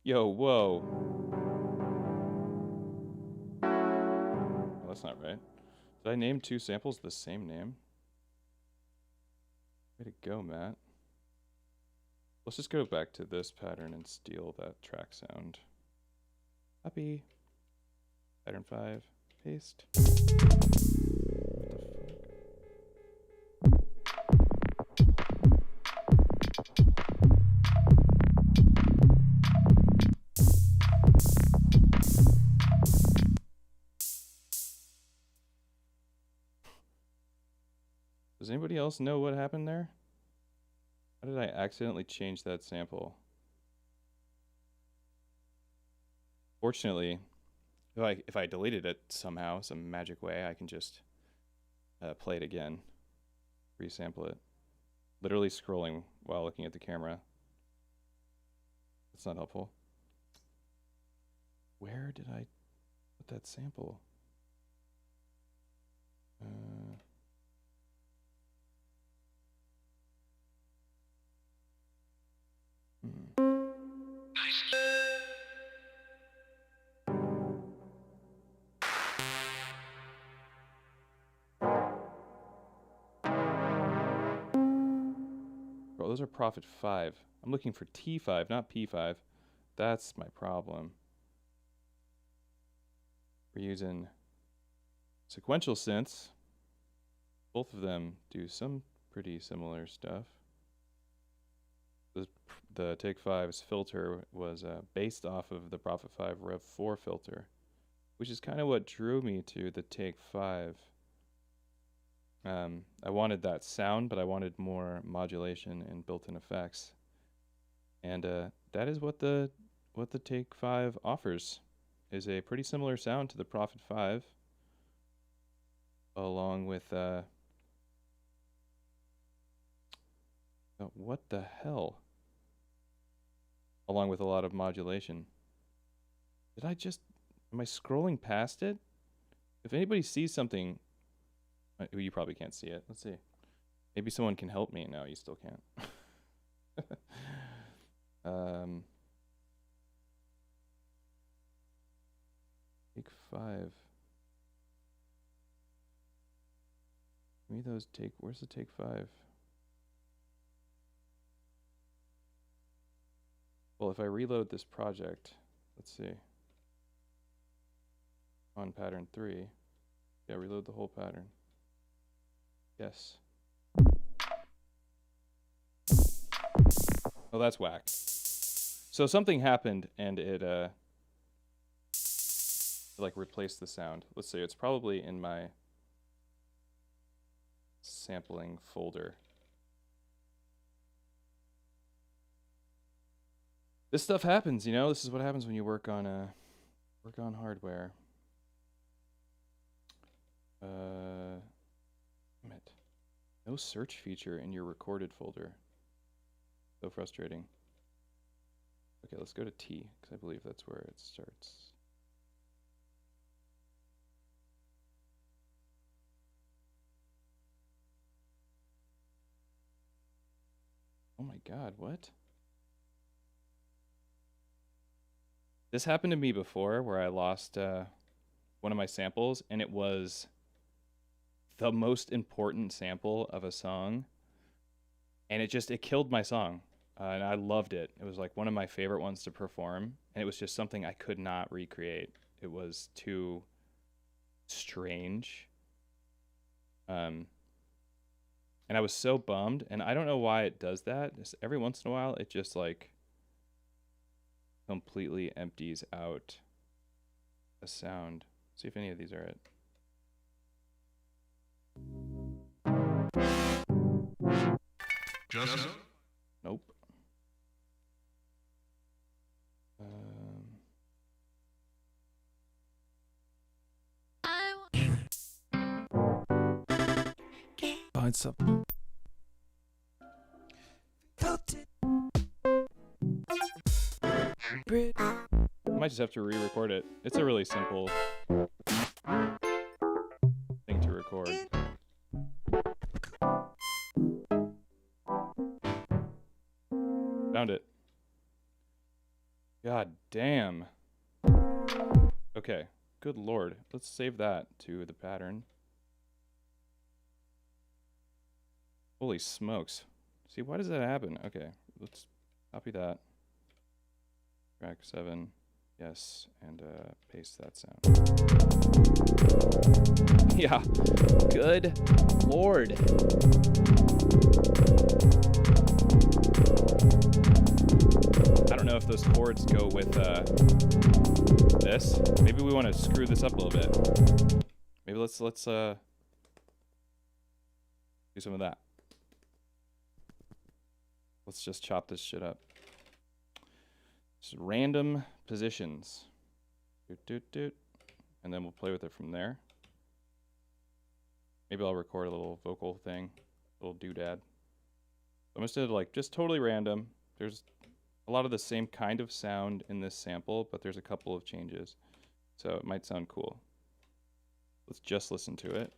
Yo, whoa. Oh, that's not right. Did I name two samples the same name? Way to go, Matt. Let's just go back to this pattern and steal that track sound. Copy. Pattern 5. Paste. Does anybody else know what happened there? How did I accidentally change that sample? Fortunately, if I deleted it somehow, some magic way, I can just play it again, resample it. Literally scrolling while looking at the camera. That's not helpful. Where did I put that sample? Bro, those are Prophet 5. I'm looking for T5, not P5. That's my problem. We're using sequential synths. Both of them do some pretty similar stuff. The Take 5's filter was based off of the Prophet 5 Rev 4 filter, which is kind of what drew me to the Take 5. I wanted that sound, but I wanted more modulation and built-in effects. And that is what the Take 5 offers, is a pretty similar sound to the Prophet 5, along with what the hell? Along with a lot of modulation. Am I scrolling past it? If anybody sees something, you probably can't see it. Let's see. Maybe someone can help me. No, you still can't. Take 5. Give me those where's the Take 5? Well, if I reload this project, let's see. On pattern 3. Yeah, reload the whole pattern. Yes. Oh, that's whack. So something happened and it like replaced the sound. Let's see, it's probably in my sampling folder. This stuff happens, you know. This is what happens when you work on hardware. Damn it. No search feature in your recorded folder. So frustrating. Okay, let's go to T, because I believe that's where it starts. Oh my god, what? This happened to me before, where I lost one of my samples, and it was the most important sample of a song, and it killed my song, and I loved it. It was like one of my favorite ones to perform, and it was just something I could not recreate. It was too strange, and I was so bummed, and I don't know why it does that. Just every once in a while, it just like completely empties out a sound. See if any of these are it. Just Nope. Find something. I might just have to re-record it. It's a really simple thing to record. Found it. God damn. Okay, good lord. Let's save that to the pattern. Holy smokes. See, why does that happen? Okay, let's copy that. Track 7. Yes, and paste that sound. Yeah, good lord. I don't know if those chords go with this. Maybe we want to screw this up a little bit. Maybe let's do some of that. Let's just chop this shit up. Just random positions. Doot, doot, doot. And then we'll play with it from there. Maybe I'll record a little vocal thing, a little doodad. I'm just gonna like just totally random. There's a lot of the same kind of sound in this sample, but there's a couple of changes. So it might sound cool. Let's just listen to it.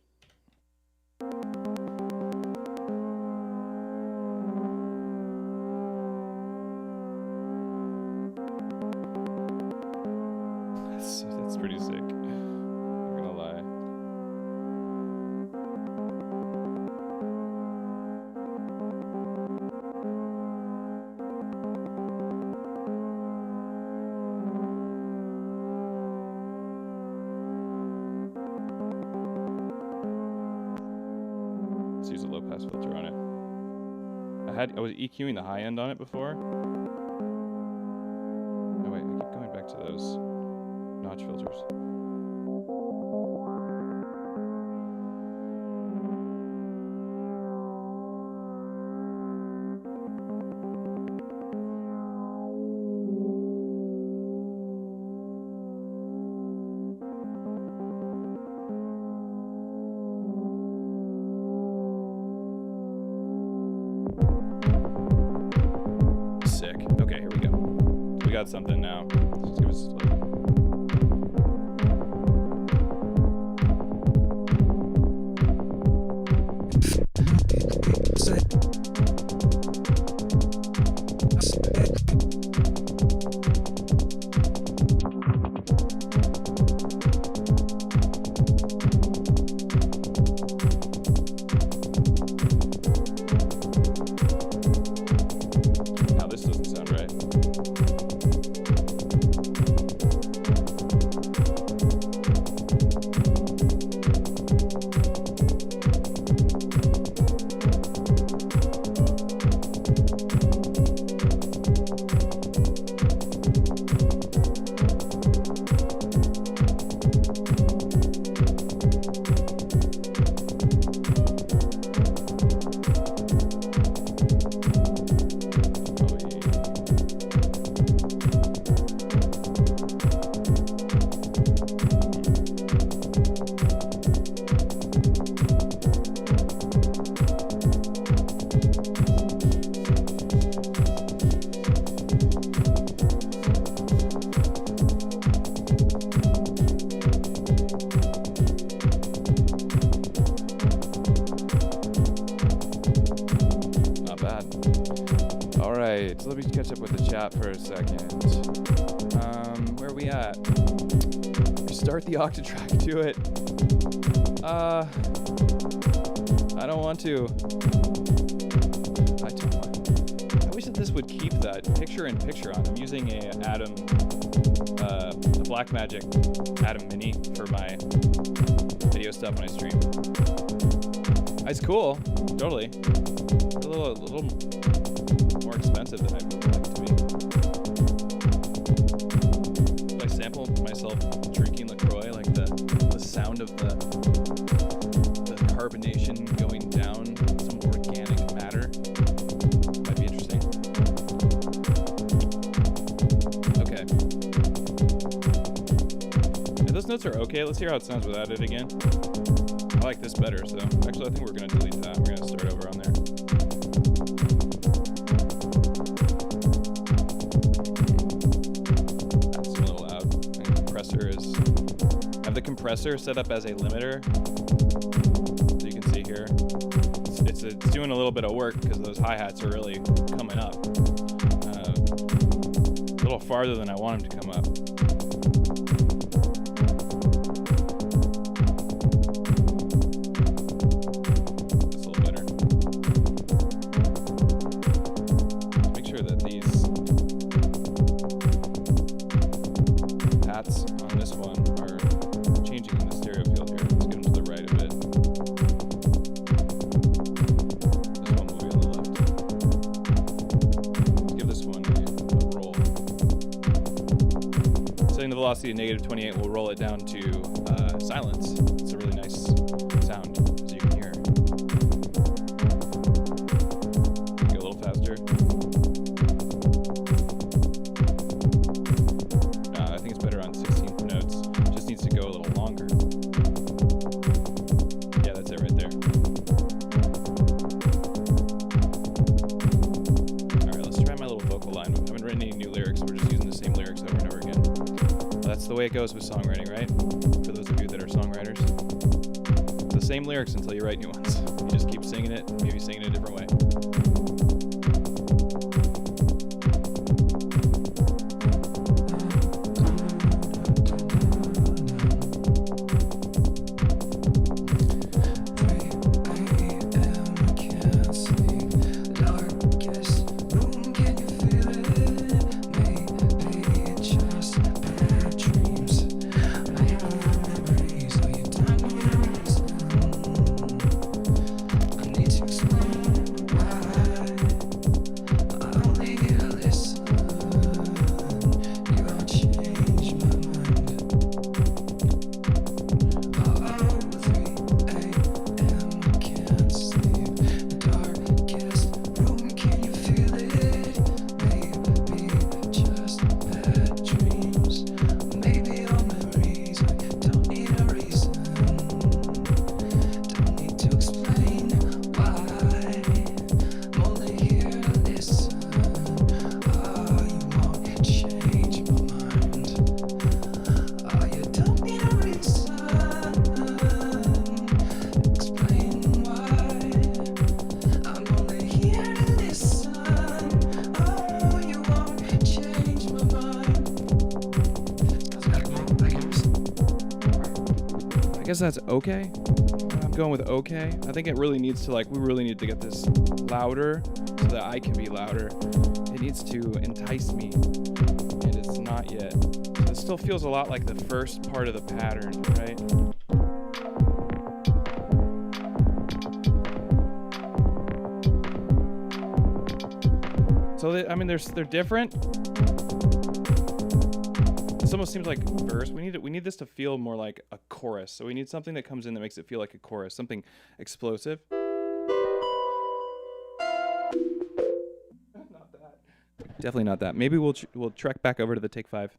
That's pretty sick. Not gonna lie. Let's use a low pass filter on it. I was EQing the high end on it before. Oh wait, I keep going back to those notch filters. Sick. Okay, here we go. We got something now. Let's give us like now this doesn't sound right. Not bad. All right, so let me catch up with the chat for a second. Where are we at? Restart the Octatrack. Do it. I don't want to. I don't want. I wish that this would keep that picture-in-picture on. I'm using a Blackmagic Atom Mini for my video stuff when I stream. It's cool, totally. A little more expensive than I would like it to be. If I sample myself drinking LaCroix, like the sound of the carbonation going down some organic matter, might be interesting. Okay. Yeah, those notes are okay. Let's hear how it sounds without it again. I like this better, so actually I think we're going to delete that. We're going to start over on there. That's a little loud. The compressor is... I have the compressor set up as a limiter. So you can see here. It's doing a little bit of work because those hi-hats are really coming up. little farther than I want him to come up. That's a little better. Let's make sure that these hats on this one are changing in the stereo field here. Let's get them to the right a bit. This one will be on the left. Let's give this one a roll. Setting the velocity to -28 will roll it down to silence. It's a really nice sound, as you can hear. Go a little faster. I think it's better on 16th notes. Just needs to go a little longer. Yeah, that's it right there. Alright, let's try my little vocal line. I haven't written any new lyrics. We're just using the same lyrics over and over again. That's the way it goes with songwriting, right? For those of you that are songwriters. It's the same lyrics until you write new ones. You just keep singing it, maybe singing it a different way. I guess that's okay. I'm going with okay. I think it really needs to, we really need to get this louder so that I can be louder. It needs to entice me, and it's not yet. So it still feels a lot like the first part of the pattern, right? So they're different. This almost seems like verse. We need this to feel more like a chorus. So we need something that comes in that makes it feel like a chorus, something explosive. Not that. Definitely not that. Maybe we'll trek back over to the take 5.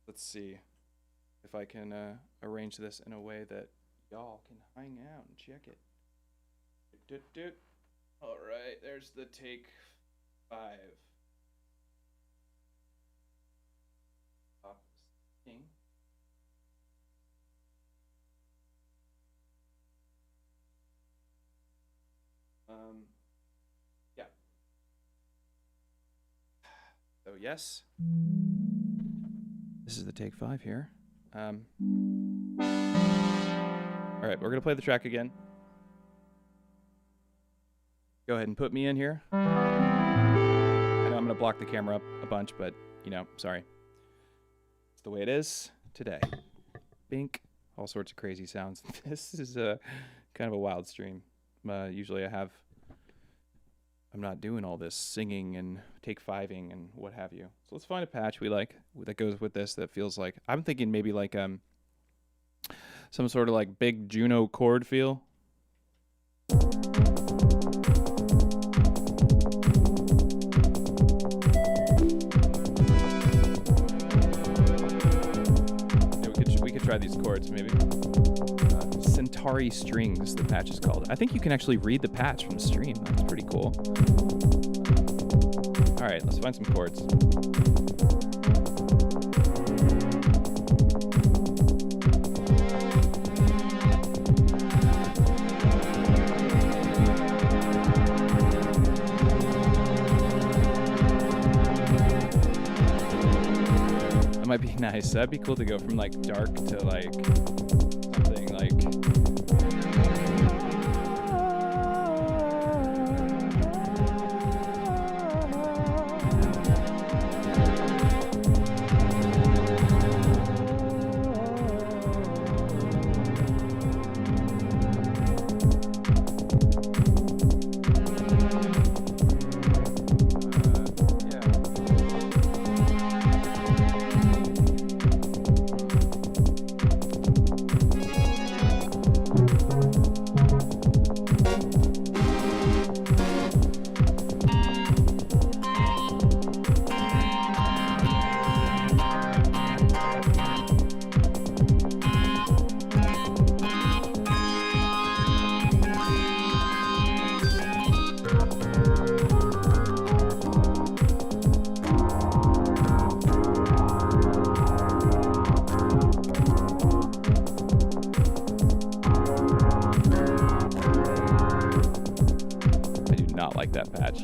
Let's see if I can arrange this in a way that y'all can hang out and check it. All right, there's the take 5. King. Yeah. So yes, this is the take 5 here. All right, we're gonna play the track again. Go ahead and put me in here. I know I'm gonna block the camera up a bunch, but sorry. It's the way it is today. Bink, all sorts of crazy sounds. This is kind of a wild stream. Usually I'm not doing all this singing and take 5ing and what have you. So let's find a patch we like that goes with this that feels like, I'm thinking maybe like some sort of like big Juno chord feel. Try these chords maybe. Centauri Strings, the patch is called. I think you can actually read the patch from the stream. That's pretty cool. All right, let's find some chords. Nice. That'd be cool to go from like dark to like something like. Like that patch.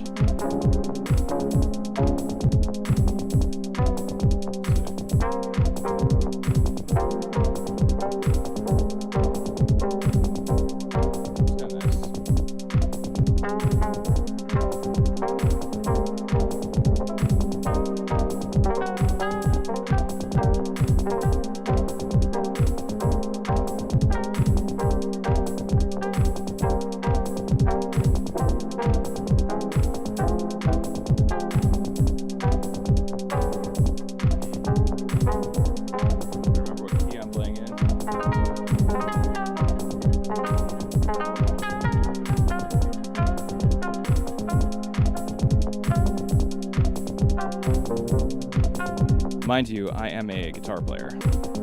Mind you, I am a guitar player,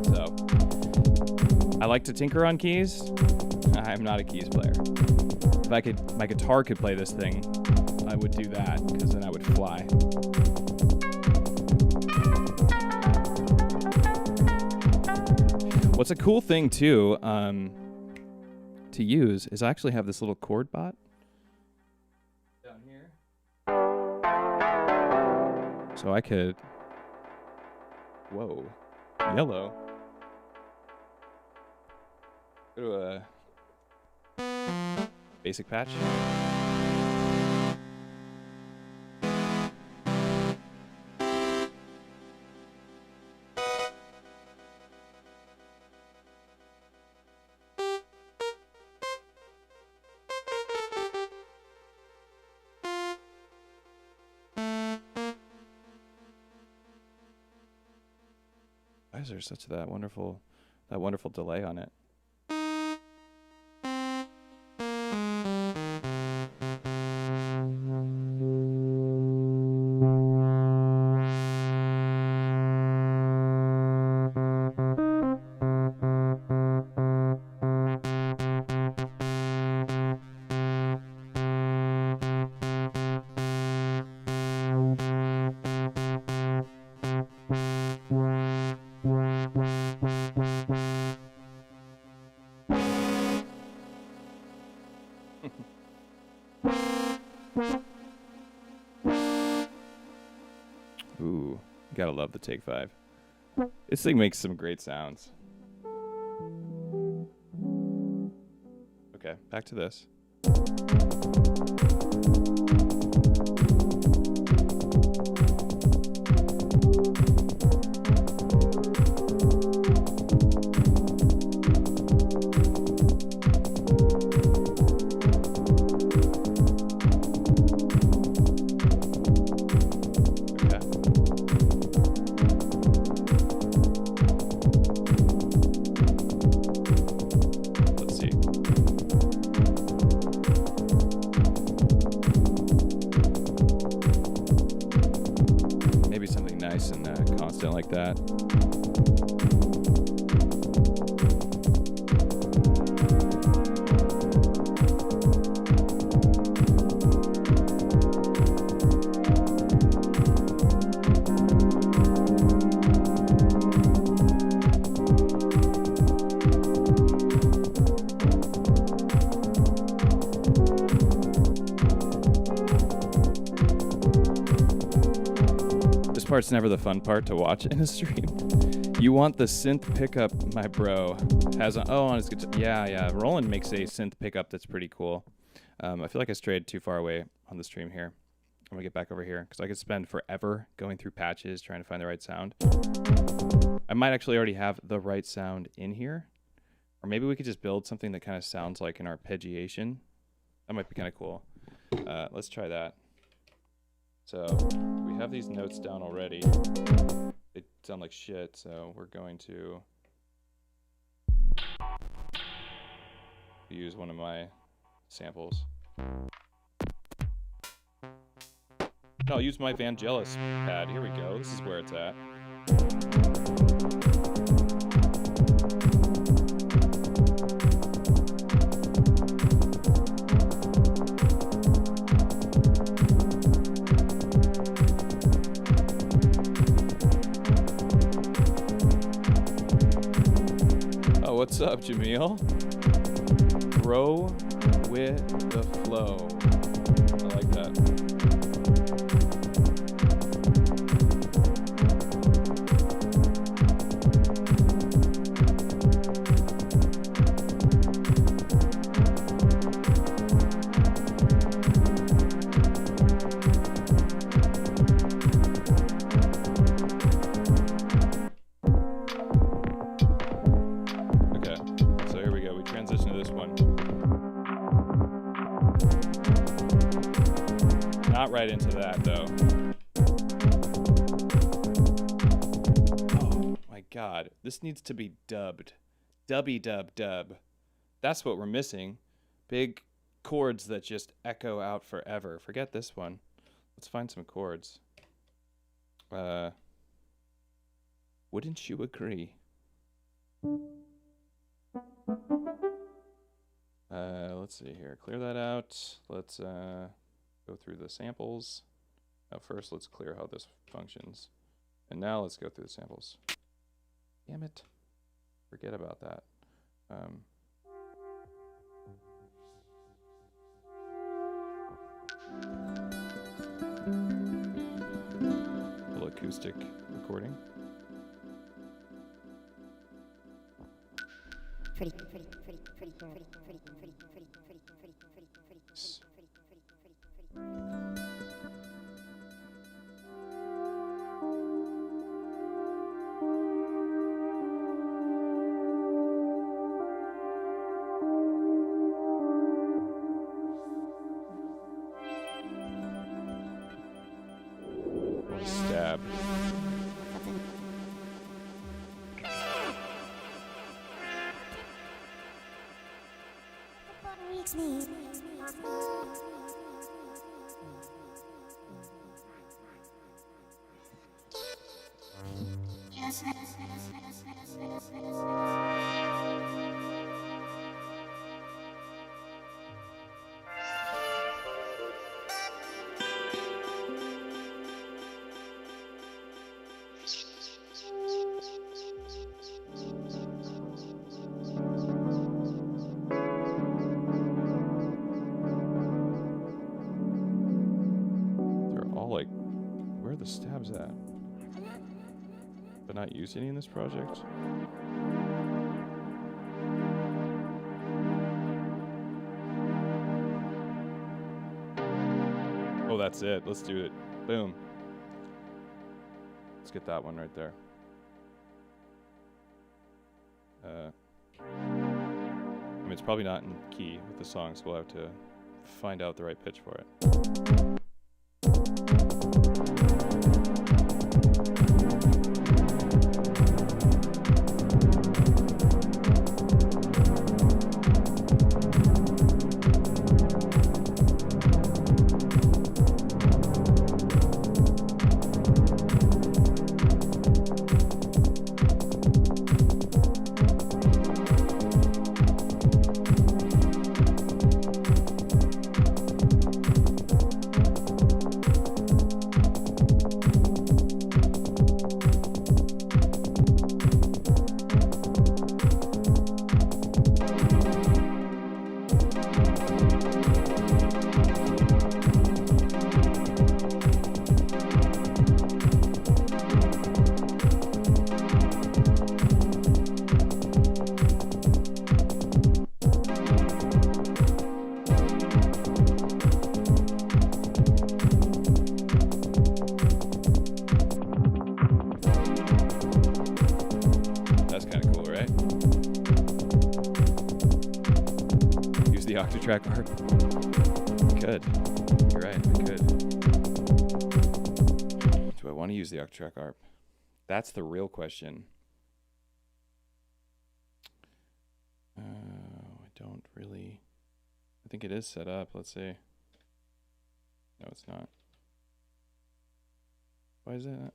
so I like to tinker on keys. I'm not a keys player. If my guitar could play this thing, I would do that, because then I would fly. What's a cool thing too to use is I actually have this little chord bot down here, so I could. Whoa, yellow. Go to a basic patch. Why is there such that wonderful delay on it? Ooh, gotta love the Take 5. This thing makes some great sounds. Okay, back to this. Like that. This part's never the fun part to watch in a stream. You want the synth pickup, my bro. Has on his guitar. Yeah. Roland makes a synth pickup that's pretty cool. I feel like I strayed too far away on the stream here. I'm gonna get back over here because I could spend forever going through patches trying to find the right sound. I might actually already have the right sound in here, or maybe we could just build something that kind of sounds like an arpeggiation. That might be kind of cool. Let's try that. So we have these notes down already. They sound like shit, so we're going to use one of my samples. No, I'll use my Vangelis pad. Here we go. This is where it's at. Oh, what's up, Jamil? Grow with the flow. I like that. Right into that though. Oh my god, this needs to be dubbed. Dubby dub dub. That's what we're missing. Big chords that just echo out forever. Forget this one. Let's find some chords. Wouldn't you agree? Let's see here. Clear that out. Let's go through the samples. Now first let's clear how this functions. And now let's go through the samples. Damn it. Forget about that. Little acoustic recording. Stab. The stabs at, but not use any in this project. Oh, that's it. Let's do it. Boom. Let's get that one right there. I mean, it's probably not in key with the song, so we'll have to find out the right pitch for it. right? Use the Octatrack ARP. Could. You're right, I could. Do I want to use the Octatrack ARP? That's the real question. I don't really... I think it is set up. Let's see. No, it's not. Why is that?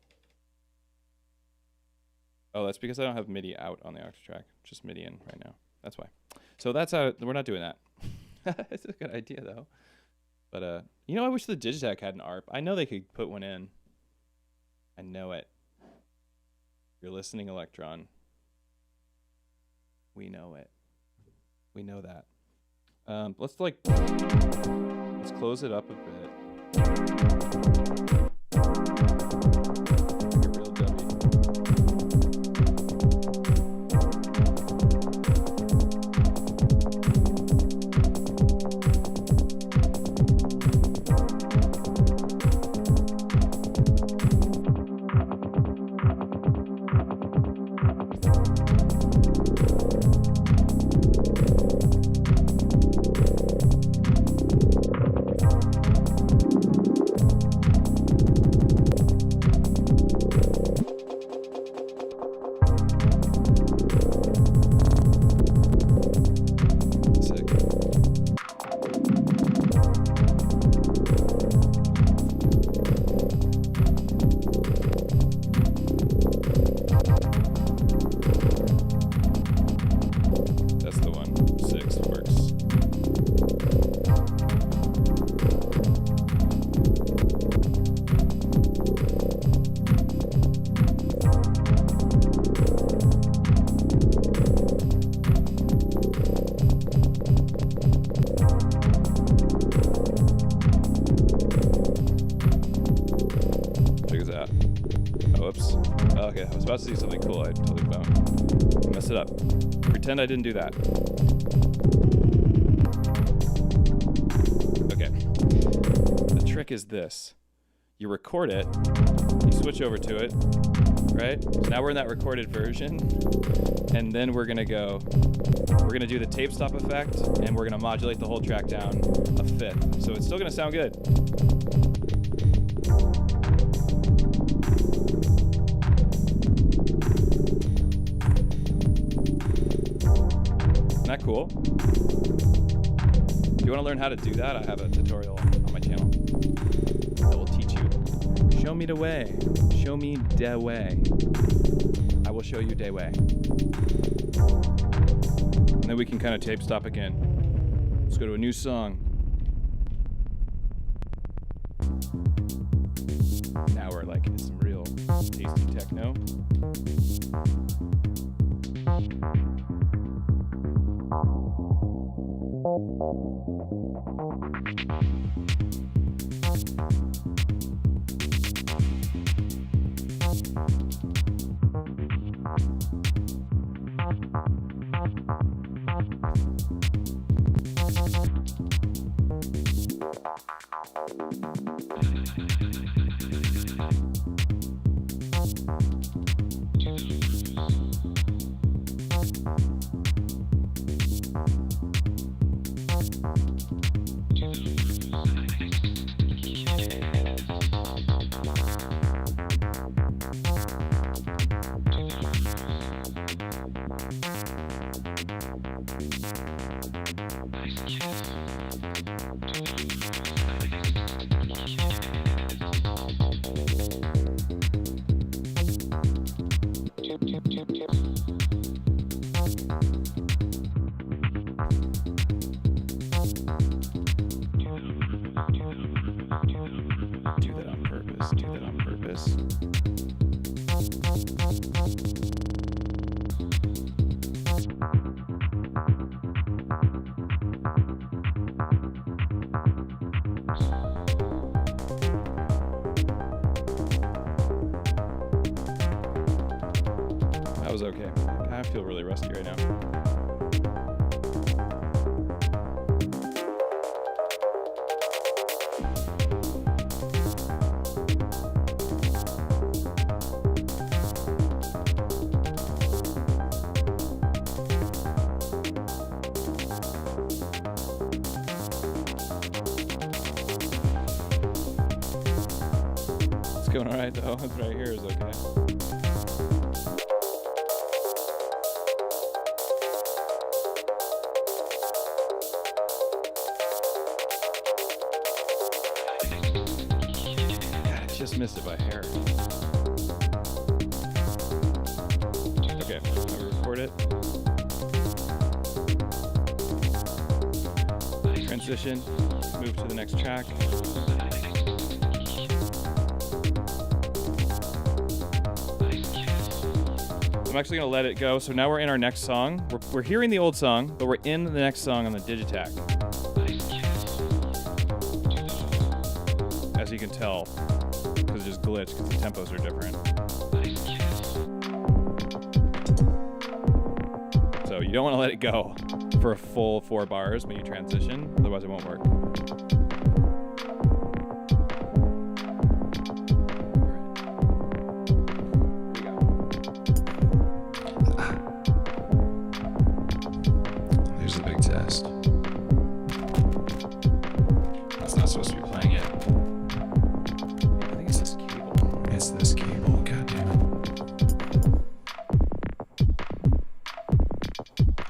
Oh, that's because I don't have MIDI out on the Octatrack. Just MIDI in right now. That's why. So that's how we're not doing that. It's a good idea though. But you know, I wish the Digitakt had an ARP. I know they could put one in. I know it. You're listening, Elektron. We know it. We know that. Let's close it up a bit. Like a real dummy. About to see something cool. I totally messed it up. Pretend I didn't do that. Okay. The trick is this. You record it, you switch over to it, right? So now we're in that recorded version, and then we're gonna do the tape stop effect, and we're gonna modulate the whole track down a fifth. So it's still gonna sound good. Isn't that cool? If you want to learn how to do that, I have a tutorial on my channel that will teach you. Show me the way. Show me the way. I will show you the way. And then we can kind of tape stop again. Let's go to a new song. Now we're like in some real tasty techno. That was okay. I feel really rusty right now. It's going all right though. It's right here is okay. Just missed it by hair. Okay, I'll record it. Transition, move to the next track. I'm actually gonna let it go. So now we're in our next song. We're hearing the old song, but we're in the next song on the Digitakt. As you can tell, because it just glitched because the tempos are different. So you don't want to let it go for a full 4 bars when you transition, otherwise it won't work. Here we go. Here's the big test. That's not supposed to be playing it. I think it's this cable. It's this cable, goddammit.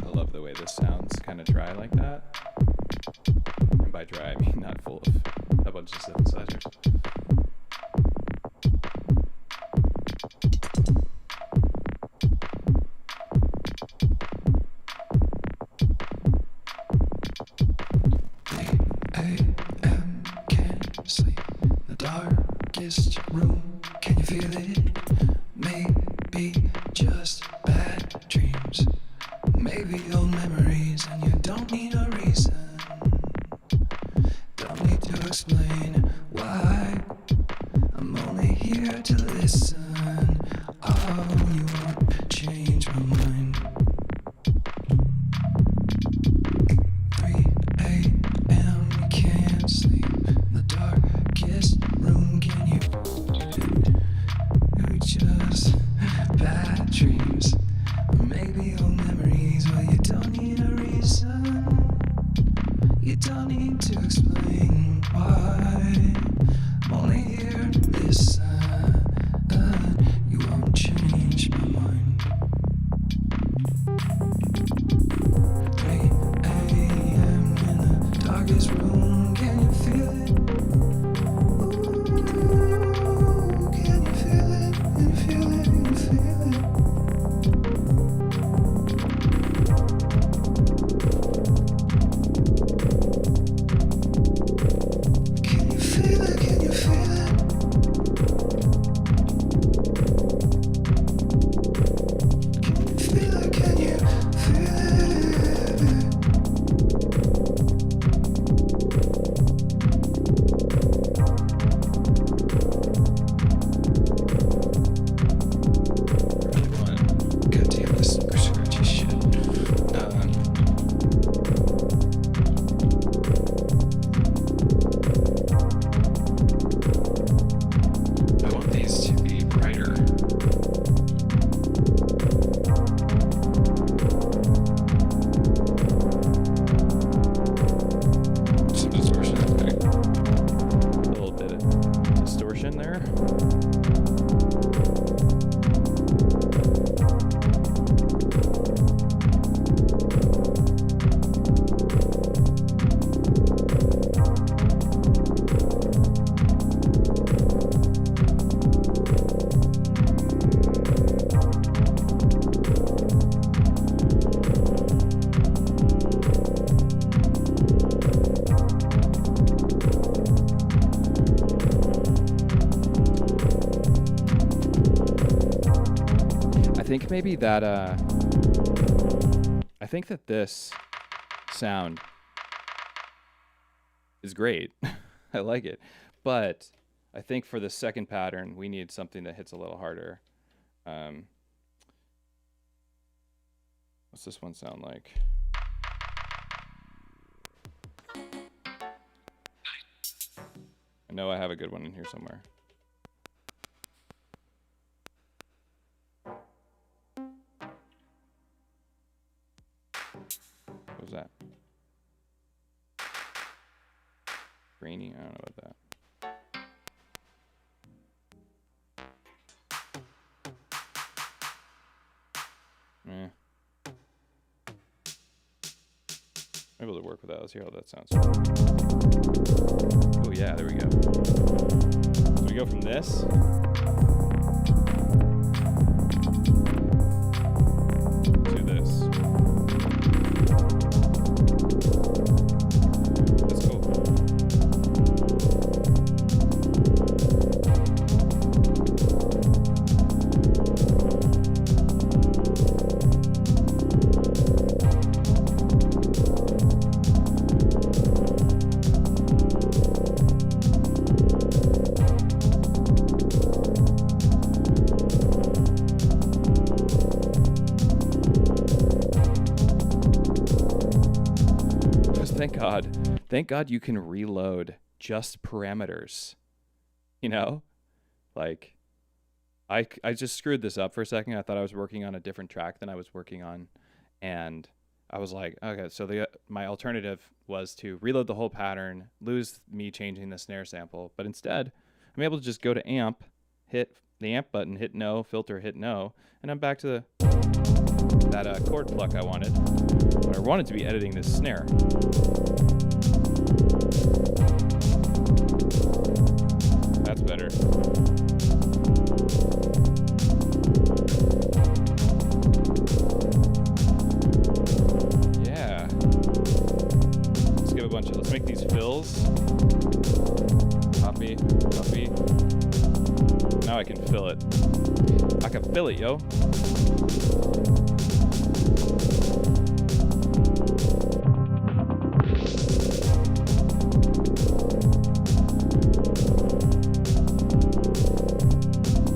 I love the way this sounds kind of dry like that. And by dry, I mean not full of a bunch of synthesizers. A.M. can't sleep in the darkest room. Can you feel it? Maybe just bad dreams. Maybe old memories, and you don't need a reason. Don't need to explain why. I'm only here to listen. Oh, you won't change my mind. 3 a.m. You can't sleep in the darkest room. Can you? We just bad dreams. Maybe old memories. Well, you don't need a reason. You don't need to explain why. I'm only here to listen. You won't change my mind. 3 a.m. in the darkest room. Can you feel it? Ooh, can you feel it? Can you feel it? Can you feel it? Can you feel it? Can you feel it? Can you feel it? Can you feel it? Really want goddamn this super scratchy shit. I want these to be brighter. Some distortion, I think. A little bit of distortion there. I think maybe that I think that this sound is great. I like it. But I think for the second pattern we need something that hits a little harder. What's this one sound like? I know I have a good one in here somewhere. What was that? Grainy? I don't know about that. I'm able to work with that. Let's hear how that sounds. Oh yeah, there we go. So we go from this to this. That's cool. Thank God you can reload just parameters. You know? Like, I just screwed this up for a second. I thought I was working on a different track than I was working on. And I was like, okay, so my alternative was to reload the whole pattern, lose me changing the snare sample. But instead, I'm able to just go to amp, hit the amp button, hit no, filter, hit no, and I'm back to that chord pluck I wanted. But I wanted to be editing this snare. That's better. Yeah. Let's give a bunch of, let's make these fills. Copy, copy. Now I can fill it. I can fill it, yo.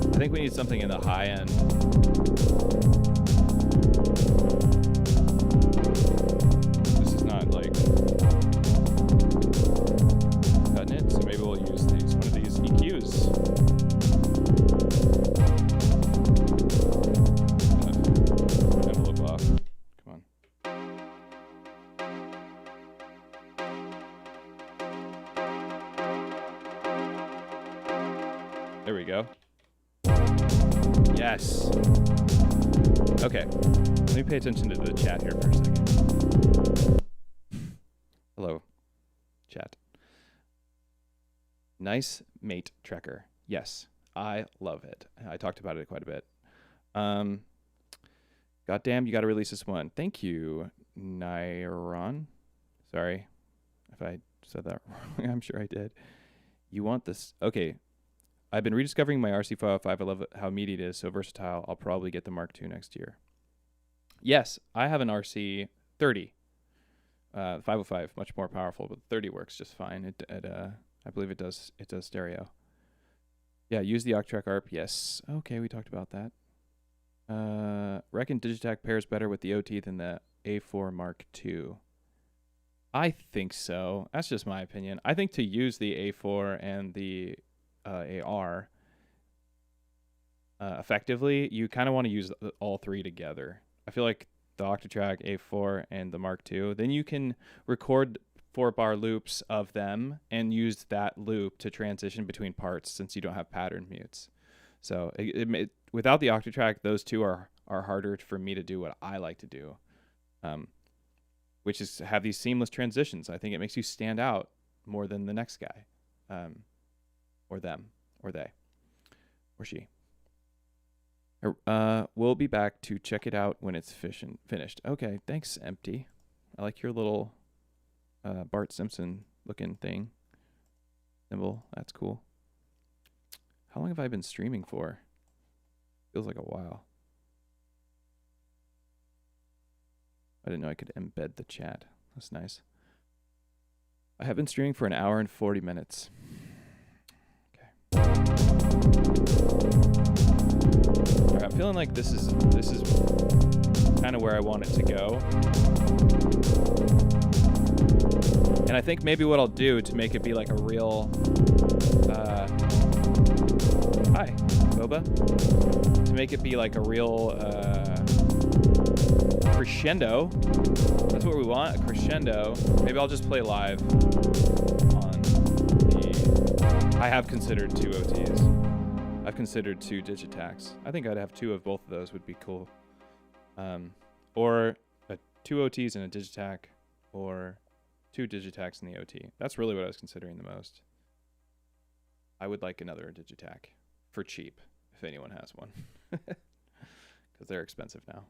I think we need something in the high end. This is not like cutting it, so maybe we'll use one of these EQs. Envelope off. Come on. There we go. Yes. Okay. Let me pay attention to the chat here for a second. Hello, chat. Nice mate tracker. Yes, I love it. I talked about it quite a bit. Goddamn, you got to release this one. Thank you, Nairon. Sorry if I said that wrong. I'm sure I did. You want this? Okay. I've been rediscovering my RC505. I love how meaty it is, so versatile. I'll probably get the Mark II next year. Yes, I have an RC30. 505, much more powerful, but 30 works just fine. I believe it does stereo. Yeah, use the Octatrack ARP. Yes. Okay, we talked about that. Reckon Digitakt pairs better with the OT than the A4 Mark II. I think so. That's just my opinion. I think to use the A4 and the AR effectively, you kind of want to use all three together. I feel like the Octatrack A4 and the Mark II, then you can record 4-bar loops of them and use that loop to transition between parts since you don't have pattern mutes. So without the Octatrack, those two are harder for me to do what I like to do, which is have these seamless transitions. I think it makes you stand out more than the next guy. Or them, or they, or she. We'll be back to check it out when it's finished. Okay, thanks, Empty. I like your little Bart Simpson looking thing. Symbol, that's cool. How long have I been streaming for? Feels like a while. I didn't know I could embed the chat. That's nice. I have been streaming for 1 hour and 40 minutes. Alright, I'm feeling like this is kind of where I want it to go. And I think maybe what I'll do to make it be like a real hi, Boba. To make it be like a real crescendo. That's what we want, a crescendo. Maybe I'll just play live on the I have considered 2 OTs. I've considered 2 Digitakts. I think I'd have 2 of both of those would be cool. Or 2 OTs and a Digitakt. or 2 Digitakts in the OT. That's really what I was considering the most. I would like another Digitakt for cheap, if anyone has one. Because they're expensive now.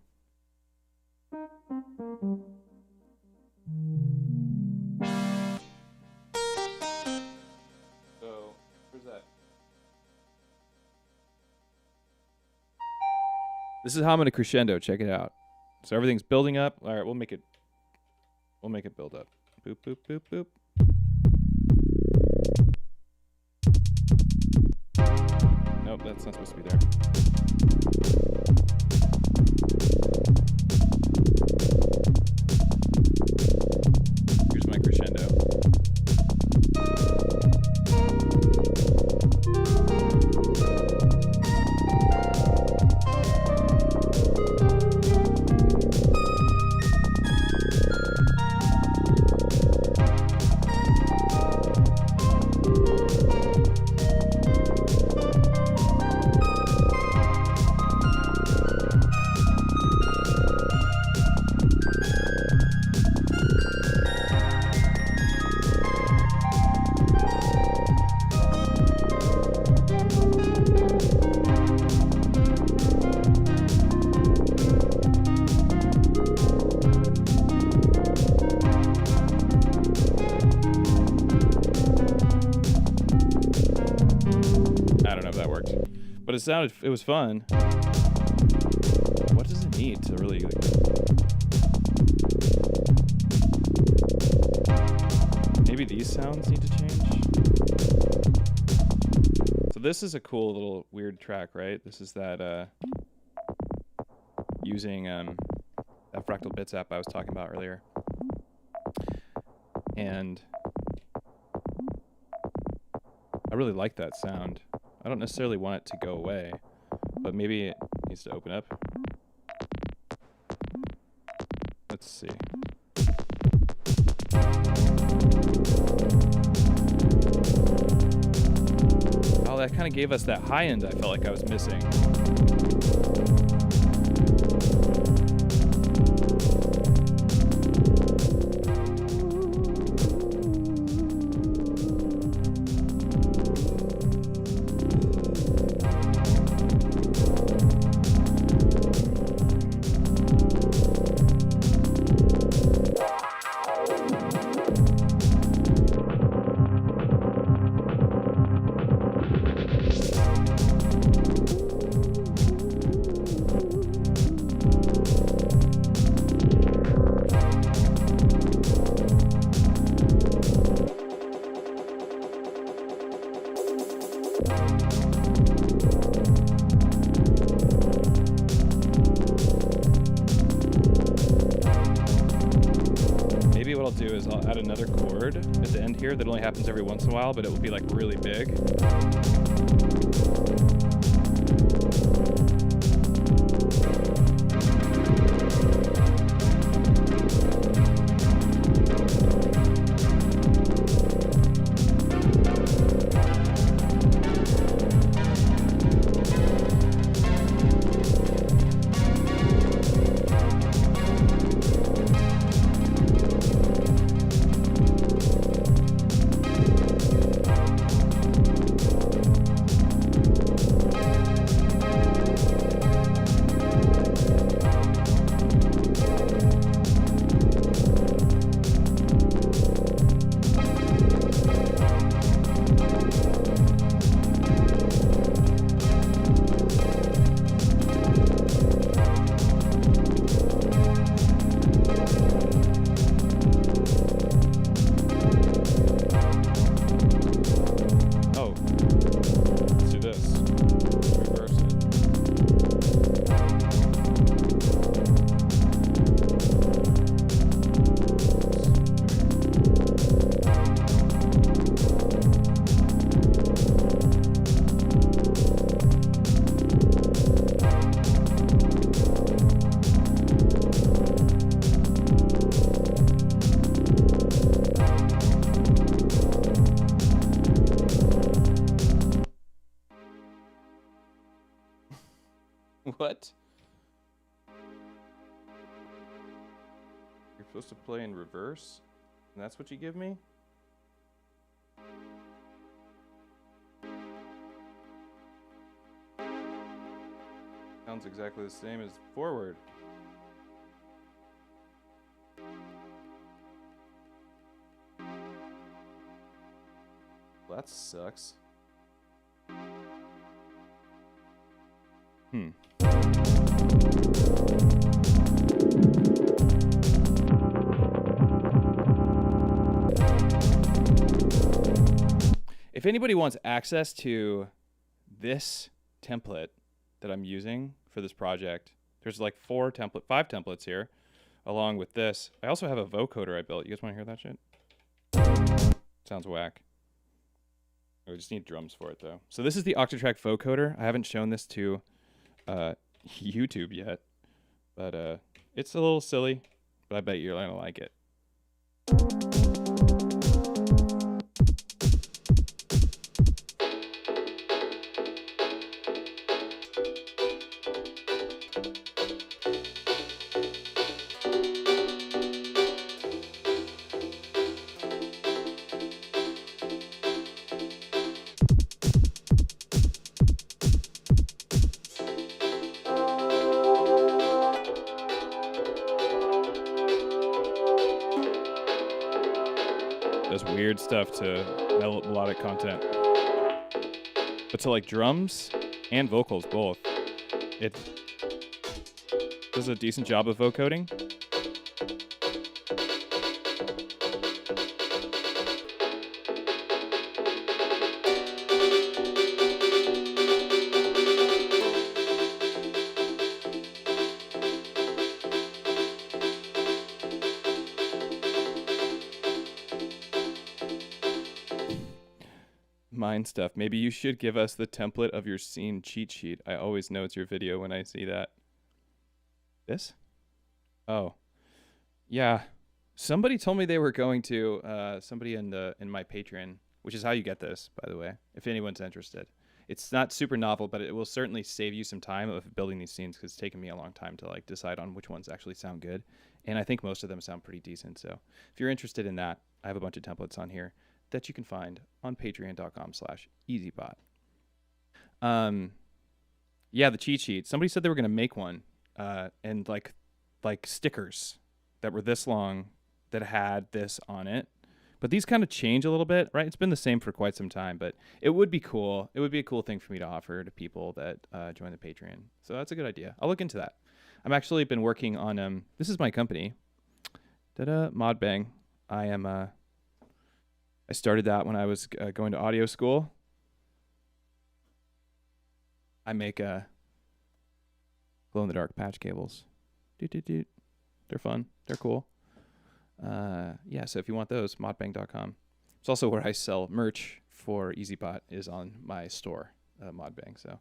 So, where's that? This is how I'm going to crescendo. Check it out. So everything's building up. All right, we'll make it build up. Boop, boop, boop, boop. Nope, that's not supposed to be there. Here's my crescendo. But it was fun. What does it need to really maybe these sounds need to change? So this is a cool little weird track, right? This is that using that Fractal Bits app I was talking about earlier. And I really like that sound. I don't necessarily want it to go away, but maybe it needs to open up. Let's see. Oh, that kind of gave us that high end I felt like I was missing. Another chord at the end here that only happens every once in a while, but it will be like really big. What? Your Supposed to play in reverse? And that's what you give me? Sounds exactly the same as forward. Well, that sucks. If anybody wants access to this template that I'm using for this project, there's like 5 templates here, along with this. I also have a vocoder I built. You guys want to hear that shit? Sounds whack. We just need drums for it though. So this is the Octatrack vocoder. I haven't shown this to YouTube yet, but it's a little silly, but I bet you're gonna like it. Does weird stuff to melodic content. But to like drums and vocals both, it does a decent job of vocoding. Mind stuff. Maybe you should give us the template of your scene cheat sheet. I always know it's your video when I see that. This? Oh, yeah. Somebody told me they were going to. Somebody in my Patreon, which is how you get this, by the way. If anyone's interested, it's not super novel, but it will certainly save you some time of building these scenes because it's taken me a long time to like decide on which ones actually sound good, and I think most of them sound pretty decent. So if you're interested in that, I have a bunch of templates on here that you can find on patreon.com/EZBOT. Yeah, the cheat sheet. Somebody said they were going to make one, and like stickers that were this long that had this on it. But these kind of change a little bit, right? It's been the same for quite some time, but it would be cool. It would be a cool thing for me to offer to people that join the Patreon. So that's a good idea. I'll look into that. I've actually been working on, this is my company, Modbang. I started that when I was going to audio school. I make glow-in-the-dark patch cables. They're fun. They're cool. Yeah, so if you want those, modbang.com. It's also where I sell merch for EZBOT is on my store, Modbang. So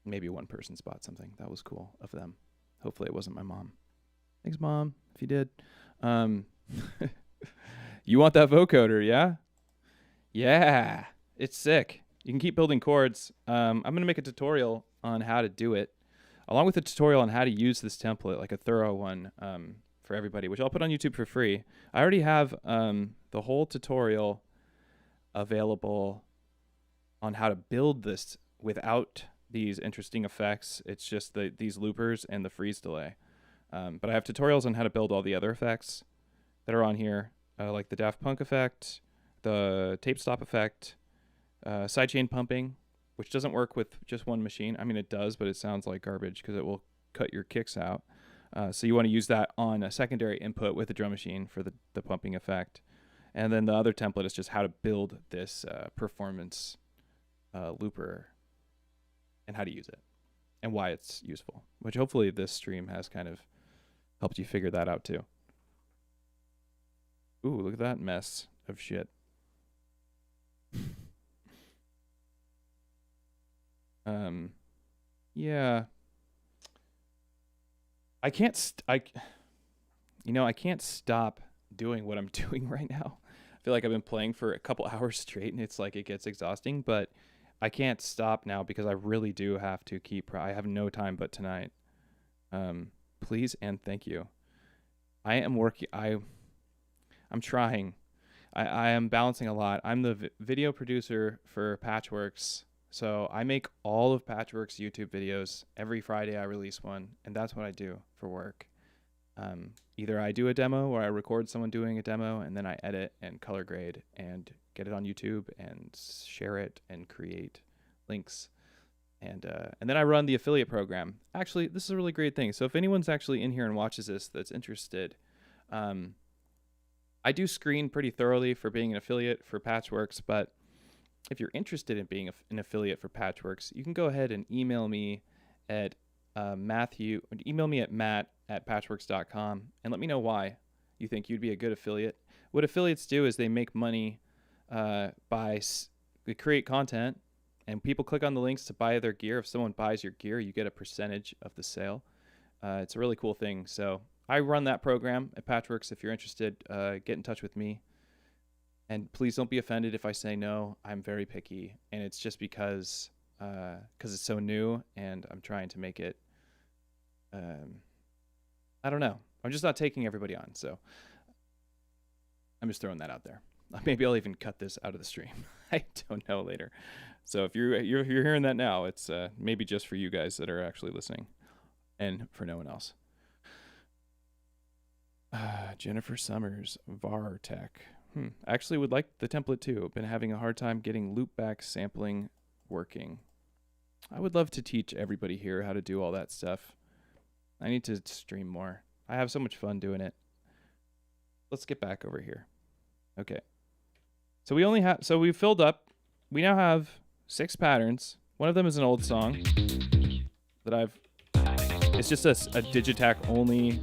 maybe one person's bought something. That was cool of them. Hopefully it wasn't my mom. Thanks, Mom, if you did. You want that vocoder, yeah? Yeah, it's sick. You can keep building chords. I'm going to make a tutorial on how to do it, along with a tutorial on how to use this template, like a thorough one for everybody, which I'll put on YouTube for free. I already have the whole tutorial available on how to build this without these interesting effects. It's just these loopers and the freeze delay. But I have tutorials on how to build all the other effects that are on here. Like the Daft Punk effect, the tape stop effect, sidechain pumping, which doesn't work with just one machine. I mean, it does, but it sounds like garbage because it will cut your kicks out. So you want to use that on a secondary input with the drum machine for the pumping effect. And then the other template is just how to build this performance looper and how to use it and why it's useful, which hopefully this stream has kind of helped you figure that out too. Ooh, look at that mess of shit. Yeah. I can't stop doing what I'm doing right now. I feel like I've been playing for a couple hours straight and it's like it gets exhausting, but I can't stop now because I really do have to I have no time but tonight. Please and thank you. I am working. I'm trying. I am balancing a lot. I'm the video producer for Patchworks. So I make all of Patchworks YouTube videos. Every Friday I release one, and that's what I do for work. Either I do a demo or I record someone doing a demo, and then I edit and color grade and get it on YouTube and share it and create links. And then I run the affiliate program. Actually, this is a really great thing. So if anyone's actually in here and watches this that's interested, I do screen pretty thoroughly for being an affiliate for Patchworks, but if you're interested in being an affiliate for Patchworks, you can go ahead and email me at matt@patchworks.com and let me know why you think you'd be a good affiliate. What affiliates do is they make money they create content, and people click on the links to buy their gear. If someone buys your gear, you get a percentage of the sale. It's a really cool thing. So I run that program at Patchworks. If you're interested, get in touch with me. And please don't be offended if I say no. I'm very picky, and it's just because it's so new, and I'm trying to make it. I don't know. I'm just not taking everybody on, so I'm just throwing that out there. Maybe I'll even cut this out of the stream. I don't know later. So if you're hearing that now, it's maybe just for you guys that are actually listening, and for no one else. Jennifer Summers, Vartech. I actually would like the template too. I've been having a hard time getting loopback sampling working. I would love to teach everybody here how to do all that stuff. I need to stream more. I have so much fun doing it. Let's get back over here. Okay. So we filled up. We now have 6 patterns. One of them is an old song that it's just a Digitakt only.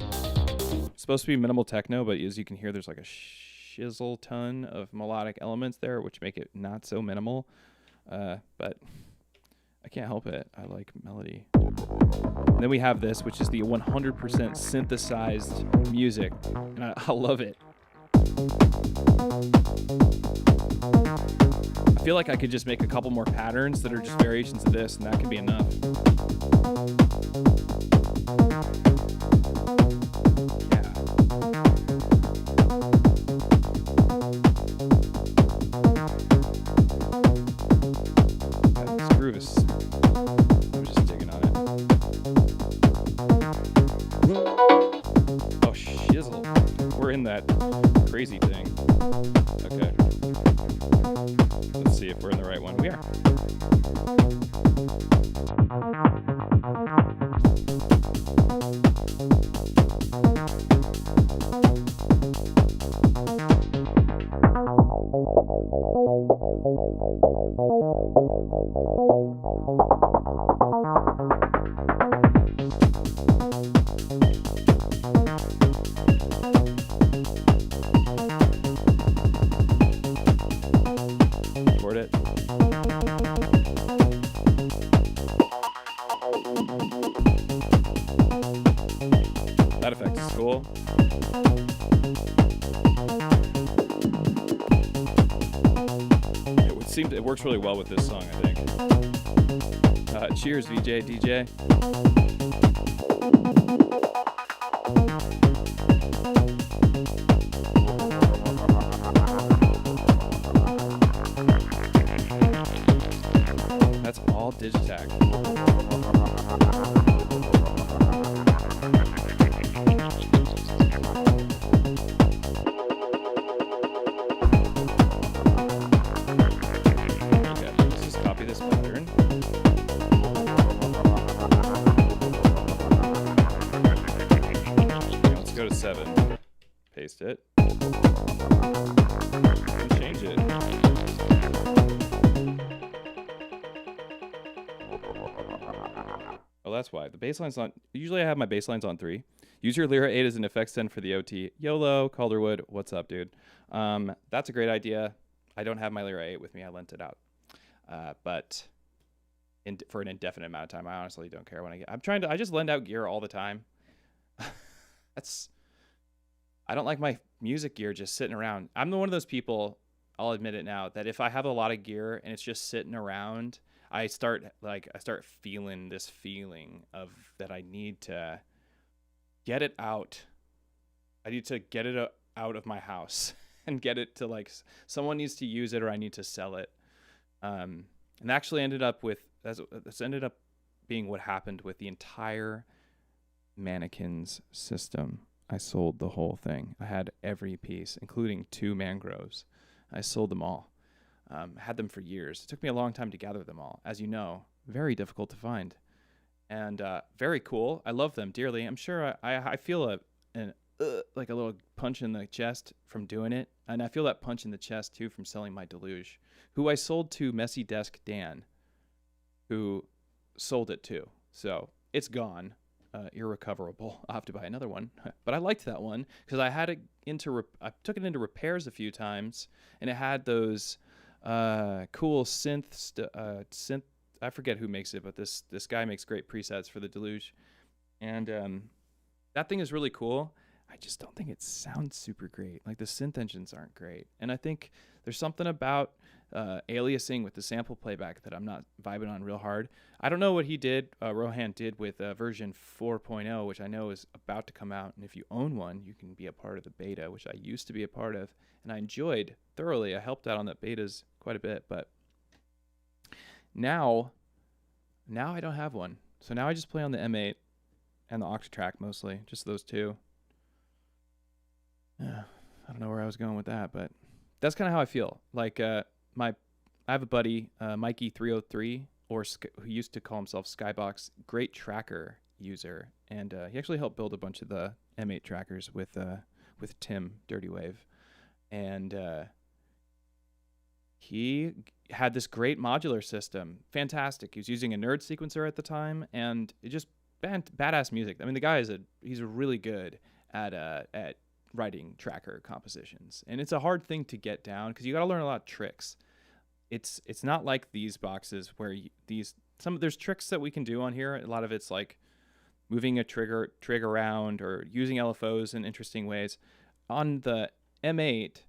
It's supposed to be minimal techno, but as you can hear, there's like a shizzle ton of melodic elements there, which make it not so minimal. But I can't help it. I like melody. And then we have this, which is the 100% synthesized music, and I love it. I feel like I could just make a couple more patterns that are just variations of this, and that could be enough. I'm just digging on it. Oh, shizzle. We're in that crazy thing. Okay. Let's see if we're in the right one. We are. Record it. That effect is cool. It works really well with this song, I think. Cheers, VJ, DJ. That's all Digitakt. Go to 7. Paste it. And change it. Oh, that's why. The bassline's on. Usually I have my basslines on 3. Use your Lyra 8 as an effects send for the OT. YOLO, Calderwood, what's up, dude? That's a great idea. I don't have my Lyra 8 with me. I lent it out. But for an indefinite amount of time, I honestly don't care when I get. I just lend out gear all the time. I don't like my music gear just sitting around. I'm one of those people, I'll admit it now, that if I have a lot of gear and it's just sitting around, I start feeling this feeling of that I need to get it out. I need to get it out of my house and get it to like someone needs to use it or I need to sell it. And actually ended up with this ended up being what happened with the entire mannequins system. I sold the whole thing. I had every piece, including 2 mangroves. I sold them all. Had them for years. It took me a long time to gather them all. As you know, very difficult to find. And very cool. I love them dearly. I'm sure I feel like a little punch in the chest from doing it. And I feel that punch in the chest, too, from selling my Deluge, who I sold to Messy Desk Dan, who sold it, too. So it's gone. Irrecoverable. I'll have to buy another one. But I liked that one because I had it I took it into repairs a few times, and it had those cool synth. I forget who makes it, but this guy makes great presets for the Deluge, and that thing is really cool. I just don't think it sounds super great. Like the synth engines aren't great, and I think there's something about aliasing with the sample playback that I'm not vibing on real hard. I don't know what he did, Rohan did with version 4.0, which I know is about to come out. And if you own one, you can be a part of the beta, which I used to be a part of, and I enjoyed thoroughly. I helped out on that betas quite a bit, but now I don't have one. So now I just play on the M8 and the Octatrack mostly, just those two. I don't know where I was going with that, but that's kind of how I feel. Like I have a buddy, Mikey303, who used to call himself Skybox, great tracker user, and he actually helped build a bunch of the M8 trackers with Tim Dirty Wave, and he had this great modular system, fantastic. He was using a Nerd sequencer at the time, and it just badass music. I mean, the guy he's really good at writing tracker compositions, and it's a hard thing to get down because you got to learn a lot of tricks. It's not like these boxes where there's tricks that we can do on here. A lot of it's like moving a trig around or using LFOs in interesting ways. On the M8,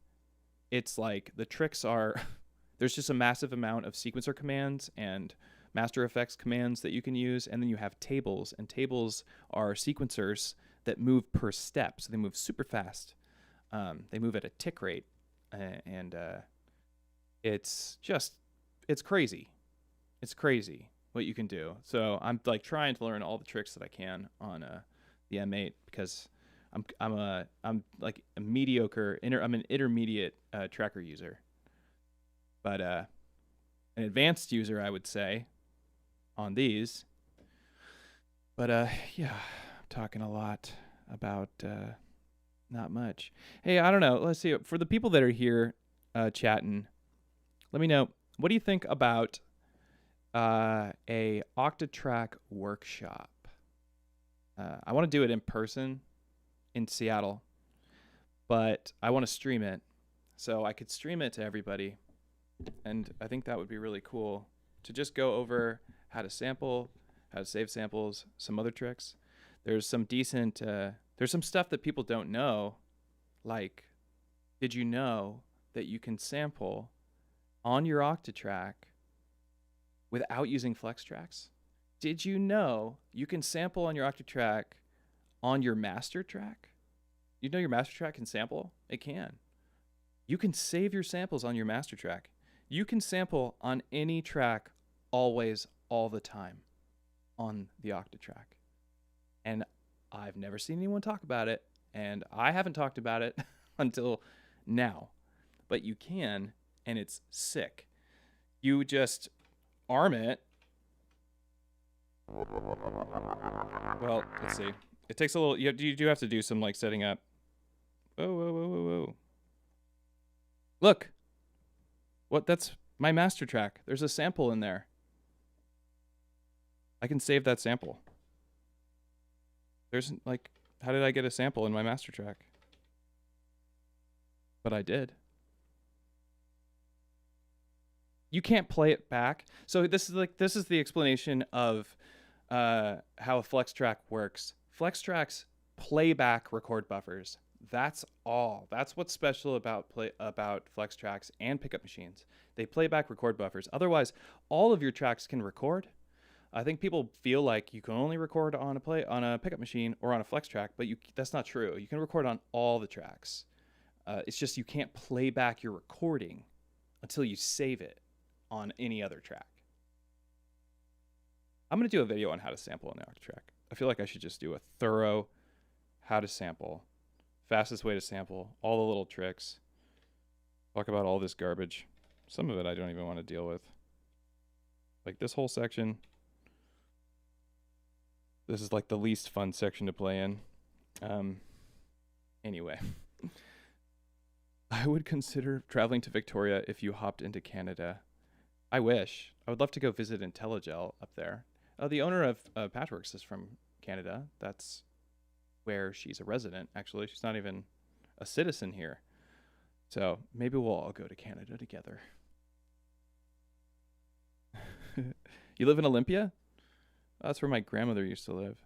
it's like the tricks are there's just a massive amount of sequencer commands and master effects commands that you can use, and then you have tables, and tables are sequencers that move per step, so they move super fast. They move at a tick rate, and it's crazy. It's crazy what you can do. So I'm like trying to learn all the tricks that I can on the M8 because I'm like a mediocre. I'm an intermediate tracker user, but an advanced user, I would say, on these. But yeah, I'm talking a lot about not much. Hey, I don't know. Let's see. For the people that are here chatting, let me know, what do you think about a Octatrack workshop? I want to do it in person in Seattle, but I want to stream it. So I could stream it to everybody, and I think that would be really cool to just go over how to sample, how to save samples, some other tricks. There's some decent, there's some stuff that people don't know, like, did you know that you can sample on your Octatrack without using flex tracks? Did you know you can sample on your Octatrack on your master track? You know your master track can sample? It can. You can save your samples on your master track. You can sample on any track always, all the time on the Octatrack. And I've never seen anyone talk about it, and I haven't talked about it until now. But you can, and it's sick. You just arm it. Well, let's see. It takes a little. You do have to do some like setting up. Whoa. Look. What? That's my master track. There's a sample in there. I can save that sample. There's like, how did I get a sample in my master track? But I did. You can't play it back. So this is the explanation of how a flex track works. Flex tracks play back record buffers. That's all. That's what's special about flex tracks and pickup machines. They play back record buffers. Otherwise, all of your tracks can record, I think people feel like you can only record on a pickup machine or on a flex track, but that's not true. You can record on all the tracks. It's just you can't play back your recording until you save it on any other track. I'm going to do a video on how to sample on the Octatrack. I feel like I should just do a thorough how to sample, fastest way to sample, all the little tricks, talk about all this garbage. Some of it I don't even want to deal with. Like this whole section. This is like the least fun section to play in. Anyway. I would consider traveling to Victoria if you hopped into Canada. I wish. I would love to go visit IntelliGel up there. The owner of Patchworks is from Canada. That's where she's a resident, actually. She's not even a citizen here. So maybe we'll all go to Canada together. You live in Olympia? That's where my grandmother used to live.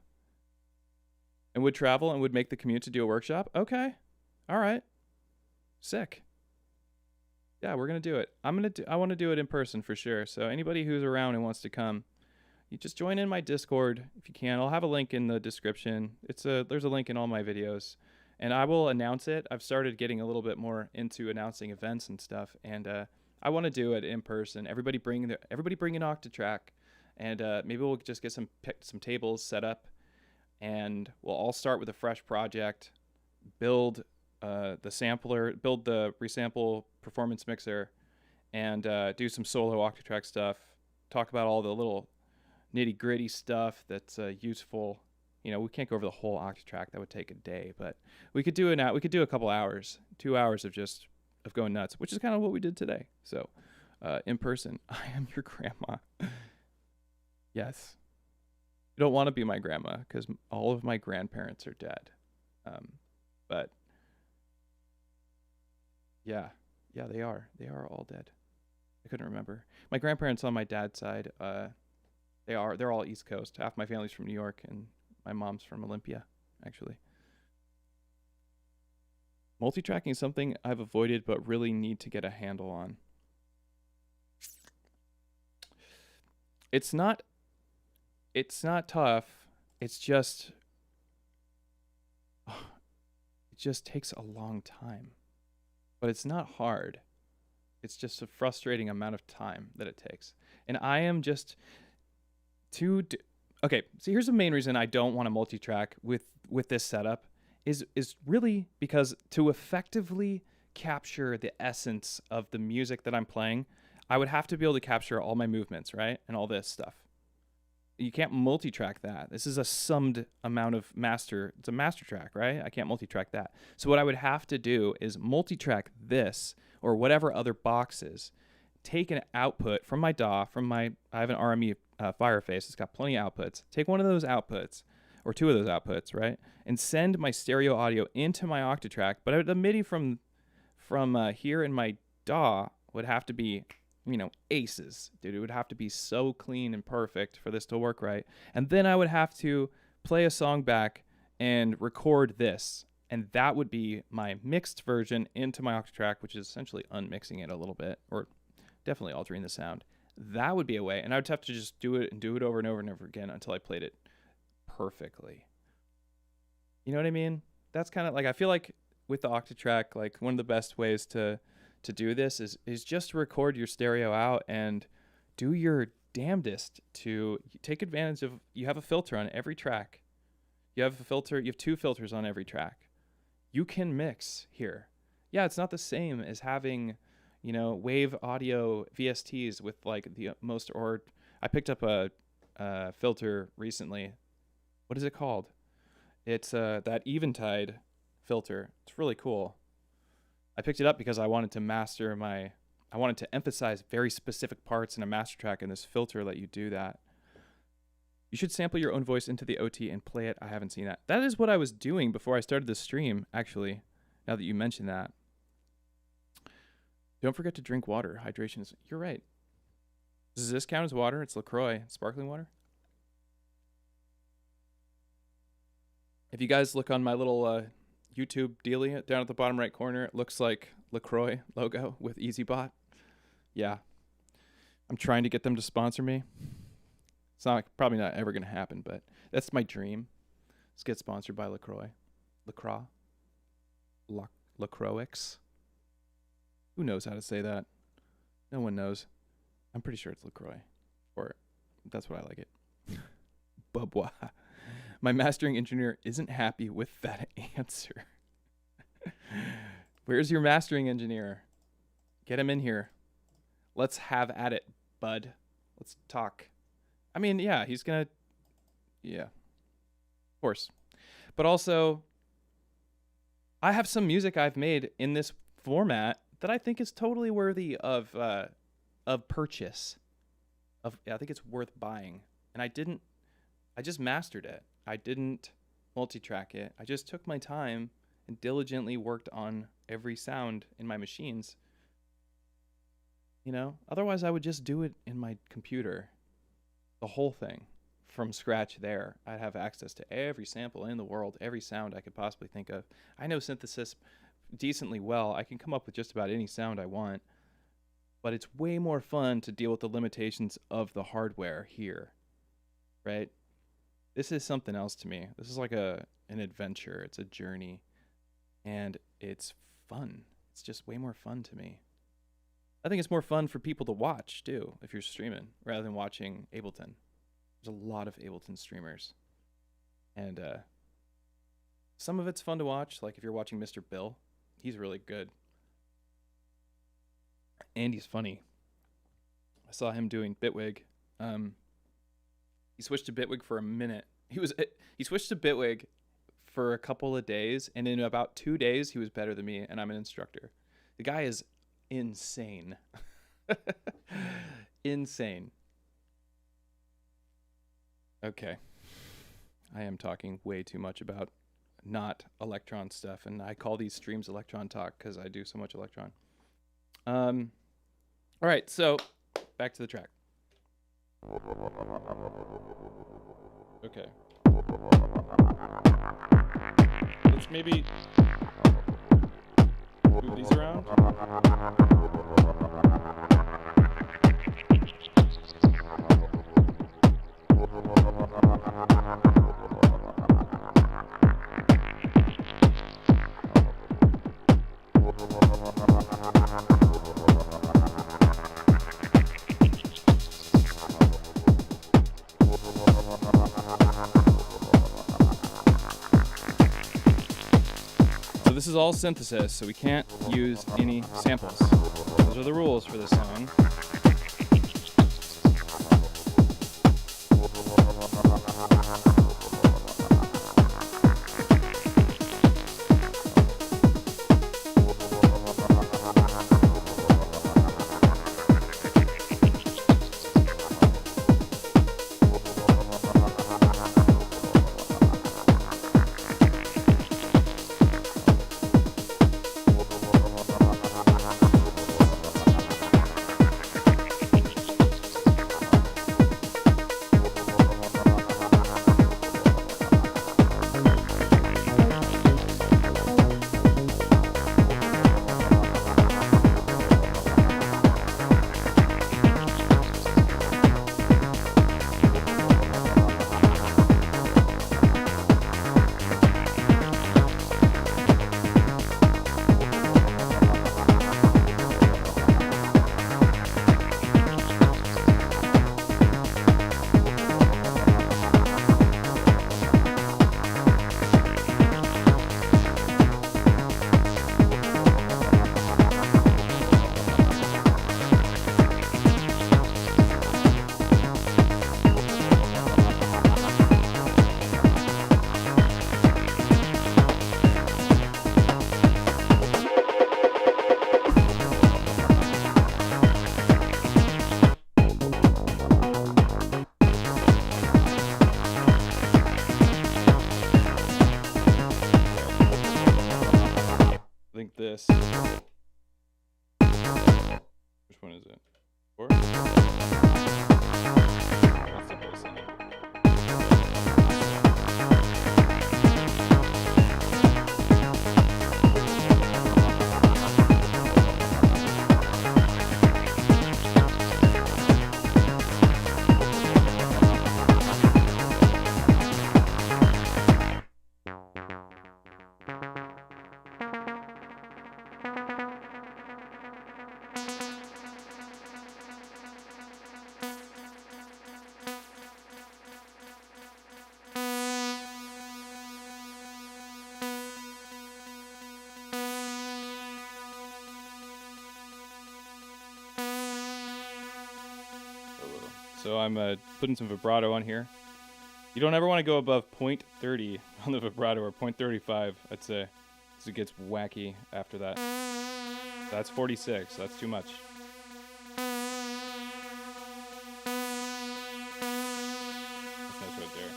And would travel and would make the commute to do a workshop? Okay. All right. Sick. Yeah, we're going to do it. I want to do it in person for sure. So anybody who's around and wants to come, you just join in my Discord if you can. I'll have a link in the description. There's a link in all my videos, and I will announce it. I've started getting a little bit more into announcing events and stuff, and I want to do it in person. Everybody bring an Octatrack, and maybe we'll just get some tables set up, and we'll all start with a fresh project, build the sampler, build the resample performance mixer, and do some solo Octatrack stuff. Talk about all the little nitty gritty stuff that's useful. We can't go over the whole Octatrack. That would take a day, but we could do a couple hours, 2 hours of going nuts, which is kind of what we did today. So in person, I am your grandma. Yes. You don't want to be my grandma because all of my grandparents are dead. But yeah, they are. They are all dead. I couldn't remember. My grandparents on my dad's side, they're all East Coast. Half my family's from New York, and my mom's from Olympia, actually. Multitracking is something I've avoided but really need to get a handle on. It's not tough. It just takes a long time. But it's not hard. It's just a frustrating amount of time that it takes. And I am just okay, so here's the main reason I don't want to multi-track with this setup is really because to effectively capture the essence of the music that I'm playing, I would have to be able to capture all my movements, right? And all this stuff. You can't multi-track that. This is a summed amount of master. It's a master track, right? I can't multi-track that. So what I would have to do is multi-track this or whatever other boxes, take an output from my DAW, I have an RME Fireface. It's got plenty of outputs. Take one of those outputs or two of those outputs, right? And send my stereo audio into my Octatrack. But the MIDI from here in my DAW would have to be, aces, dude. It would have to be so clean and perfect for this to work right. And then I would have to play a song back and record this. And that would be my mixed version into my Octatrack, which is essentially unmixing it a little bit, or definitely altering the sound. That would be a way. And I would have to just do it and do it over and over and over again until I played it perfectly. You know what I mean? That's kind of like, I feel like with the Octatrack, like one of the best ways to do this is just record your stereo out and do your damnedest to take advantage of, you have a filter on every track. You have two filters on every track. You can mix here. Yeah, it's not the same as having, wave audio VSTs with like the most, or I picked up a filter recently. What is it called? It's that Eventide filter. It's really cool. I picked it up because I wanted to emphasize very specific parts in a master track, and this filter let you do that. You should sample your own voice into the OT and play it. I haven't seen that. That is what I was doing before I started the stream, actually, now that you mention that. Don't forget to drink water. Hydration is... You're right. Does this count as water? It's LaCroix. Sparkling water? If you guys look on my little YouTube dealie down at the bottom right corner, it looks like LaCroix logo with EZBOT. Yeah. I'm trying to get them to sponsor me. It's not probably not ever going to happen, but that's my dream. Let's get sponsored by LaCroix. LaCroix. Who knows how to say that? No one knows. I'm pretty sure it's LaCroix. Or that's what I like it. Bubwa. My mastering engineer isn't happy with that answer. Where's your mastering engineer? Get him in here. Let's have at it, bud. Let's talk. I mean, yeah, he's going to... Yeah. Of course. But also, I have some music I've made in this format that I think is totally worthy of purchase. I think it's worth buying. And I just mastered it. I didn't multi-track it. I just took my time and diligently worked on every sound in my machines. Otherwise I would just do it in my computer. The whole thing from scratch there. I'd have access to every sample in the world, every sound I could possibly think of. I know synthesis decently well. I can come up with just about any sound I want. But it's way more fun to deal with the limitations of the hardware here, right? This is something else to me. This is like an adventure. It's a journey. And it's fun. It's just way more fun to me. I think it's more fun for people to watch, too, if you're streaming, rather than watching Ableton. There's a lot of Ableton streamers. And some of it's fun to watch, like if you're watching Mr. Bill. He's really good. And he's funny. I saw him doing Bitwig. He switched to Bitwig for a minute. He switched to Bitwig for a couple of days, and in about 2 days, he was better than me, and I'm an instructor. The guy is insane. Insane. Okay. I am talking way too much about not Elektron stuff, and I call these streams Elektron Talk because I do so much Elektron. All right, so back to the track. Okay. Let's maybe move these around. This is all synthesis, so we can't use any samples. Those are the rules for this song. This. Which one is it? 4? That's the whole sound. So I'm putting some vibrato on here. You don't ever want to go above 0.30 on the vibrato, or 0.35, I'd say, because it gets wacky after that. That's 46, that's too much. That's nice right there.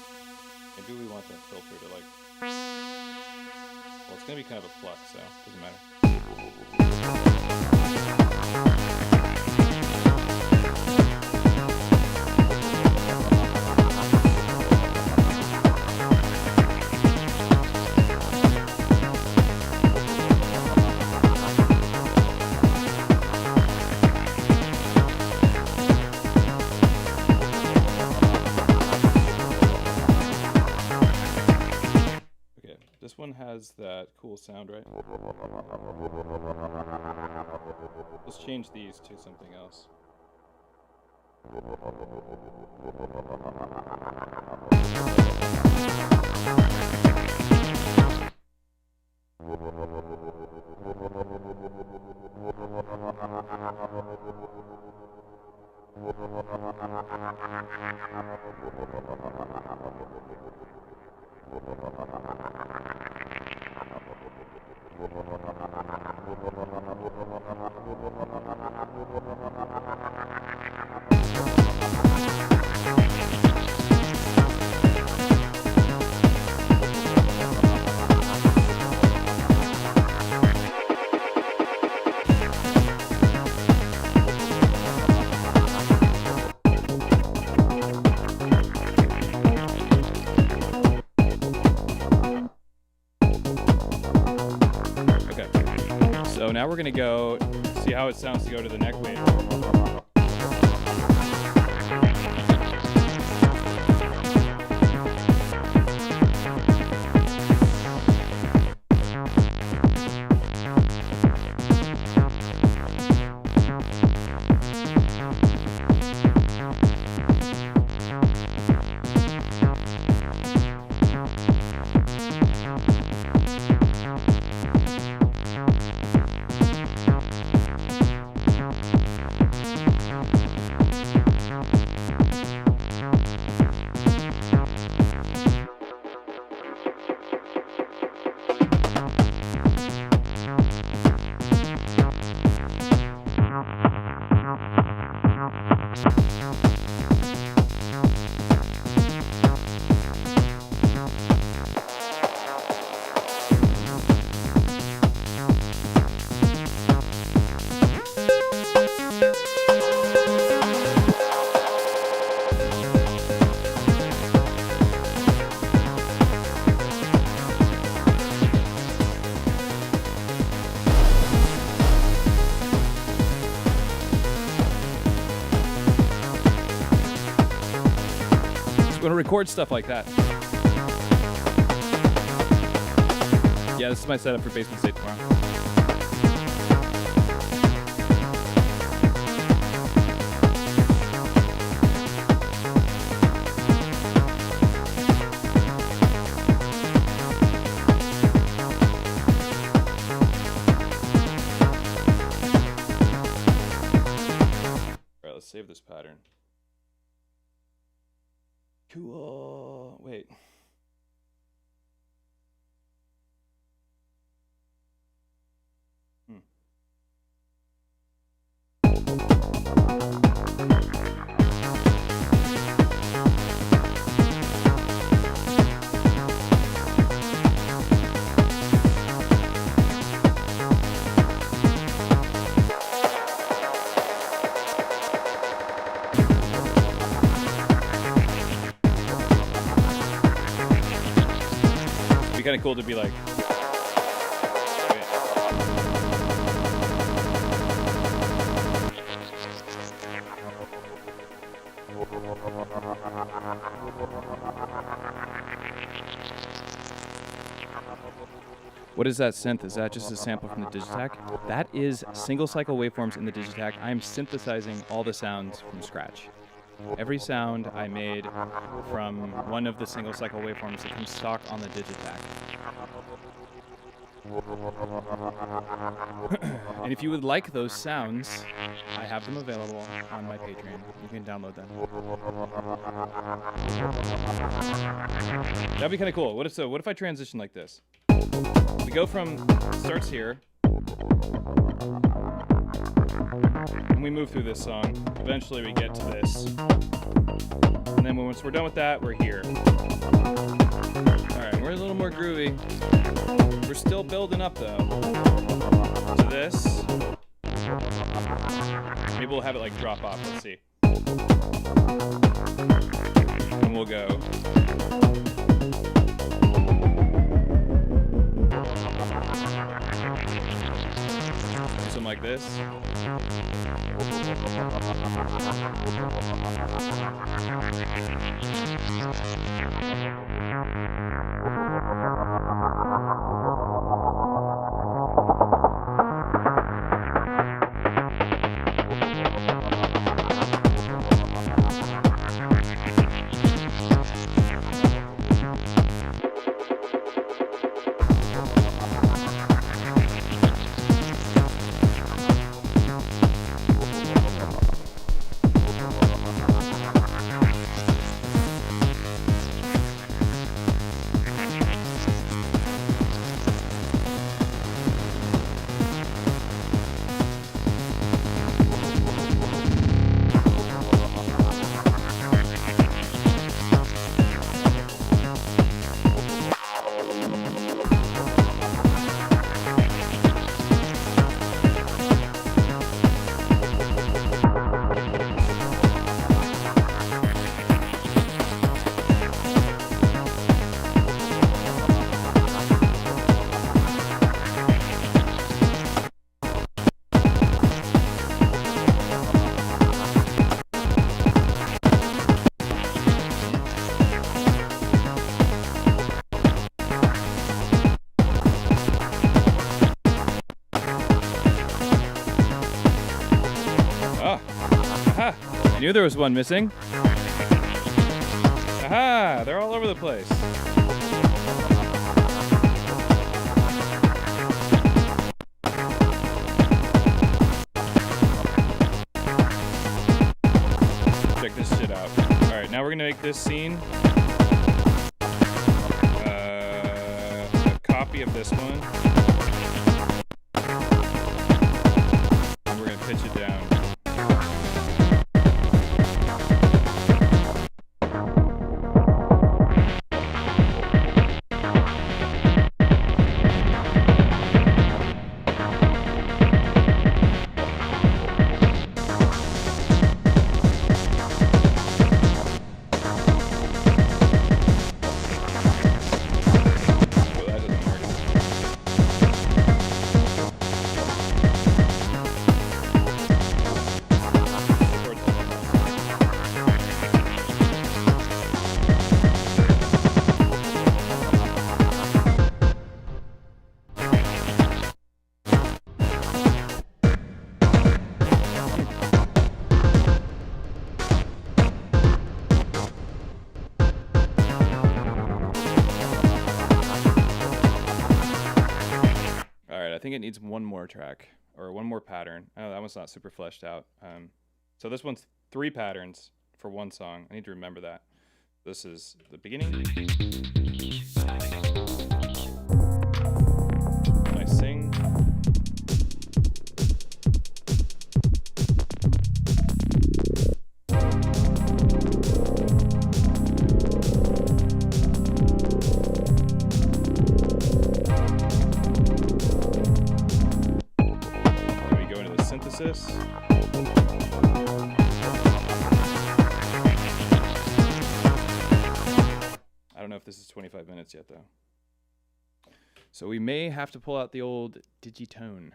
Maybe we want that filter to like... Well, it's going to be kind of a flux, so it doesn't matter. This one has that cool sound, right? Let's change these to something else. So now we're going to go see how it sounds to go to the neck wave. Want to record stuff like that. Yeah, this is my setup for Basement State tomorrow. Alright, let's save this pattern. Cool. Wait. Kind of cool to be like, what is that synth? Is that just a sample from the Digitakt? That is single cycle waveforms in the Digitakt. I'm synthesizing all the sounds from scratch. Every sound I made from one of the single cycle waveforms that comes stock on the Digitakt. And if you would like those sounds, I have them available on my Patreon. You can download them. That'd be kind of cool. What if I transition like this? We go from starts here, and we move through this song. Eventually, we get to this, and then once we're done with that, we're here. All right, we're a little more groovy. We're still building up though to this. Maybe we'll have it like drop off. Let's see. And we'll go. Something like this. I knew there was one missing. Aha! They're all over the place. Check this shit out. Alright, now we're gonna make this scene a copy of this one. And we're gonna pitch it down. I think it needs one more track or one more pattern. Oh, that one's not super fleshed out. So this one's 3 patterns for one song. I need to remember that. This is the beginning. I sing. Synthesis. I don't know if this is 25 minutes yet though. So we may have to pull out the old Digitone.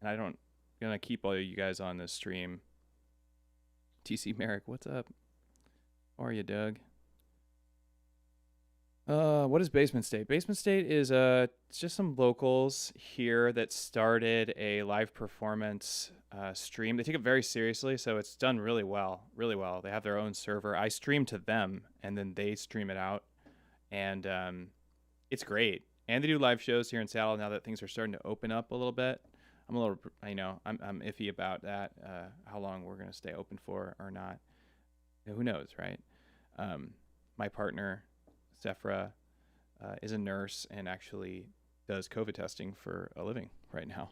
And I'm gonna keep all you guys on this stream. TC Merrick, what's up? How are you, Doug? What is Basement State? Basement State is it's just some locals here that started a live performance stream. They take it very seriously, so it's done really well, really well. They have their own server. I stream to them, and then they stream it out, and it's great. And they do live shows here in Seattle now that things are starting to open up a little bit. I'm a little, I'm iffy about that. How long we're gonna stay open for or not? Who knows, right? My partner, Sephra, is a nurse and actually does COVID testing for a living right now.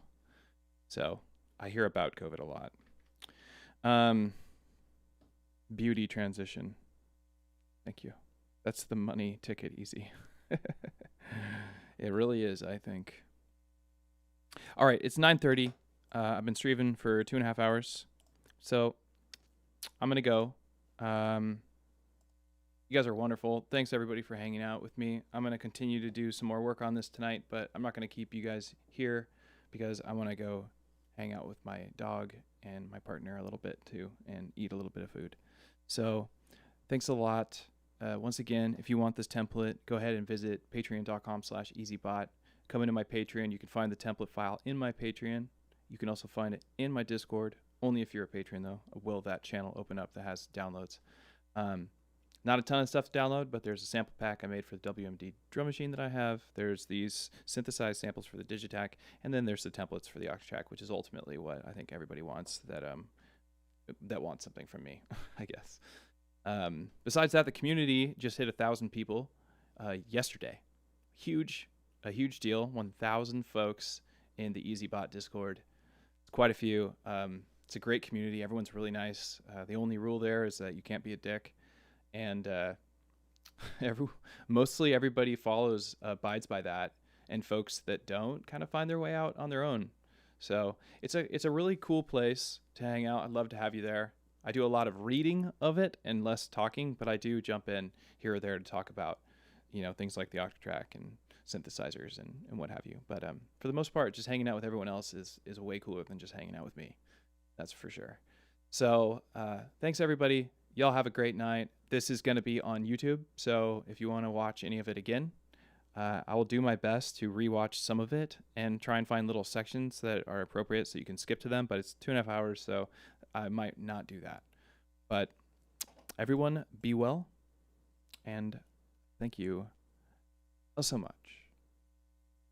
So I hear about COVID a lot. Beauty transition. Thank you. That's the money ticket, easy. It really is, I think. All right, it's 9:30. I've been streaming for 2.5 hours, so I'm gonna go. You guys are wonderful. Thanks everybody for hanging out with me. I'm gonna continue to do some more work on this tonight, but I'm not gonna keep you guys here because I want to go hang out with my dog and my partner a little bit too, and eat a little bit of food. So, thanks a lot. Once again, if you want this template, go ahead and visit patreon.com/EZBOT. Come into my Patreon. You can find the template file in my Patreon. You can also find it in my Discord. Only if you're a patron, though, will that channel open up that has downloads. Not a ton of stuff to download, but there's a sample pack I made for the WMD drum machine that I have. There's these synthesized samples for the Digitakt, and then there's the templates for the Octatrack, which is ultimately what I think everybody wants that wants something from me, I guess. Besides that, the community just hit 1,000 people yesterday. A huge deal. 1,000 folks in the EZBOT Discord. It's quite a few. It's a great community. Everyone's really nice. The only rule there is that you can't be a dick, and mostly everybody abides by that. And folks that don't kind of find their way out on their own. So it's a really cool place to hang out. I'd love to have you there. I do a lot of reading of it and less talking, but I do jump in here or there to talk about, things like the Octatrack and synthesizers and what have you. But for the most part, just hanging out with everyone else is way cooler than just hanging out with me. That's for sure. So thanks, everybody. Y'all have a great night. This is going to be on YouTube, so if you want to watch any of it again, I will do my best to rewatch some of it and try and find little sections that are appropriate so you can skip to them, but it's 2.5 hours, so I might not do that. But everyone, be well, and thank you so much.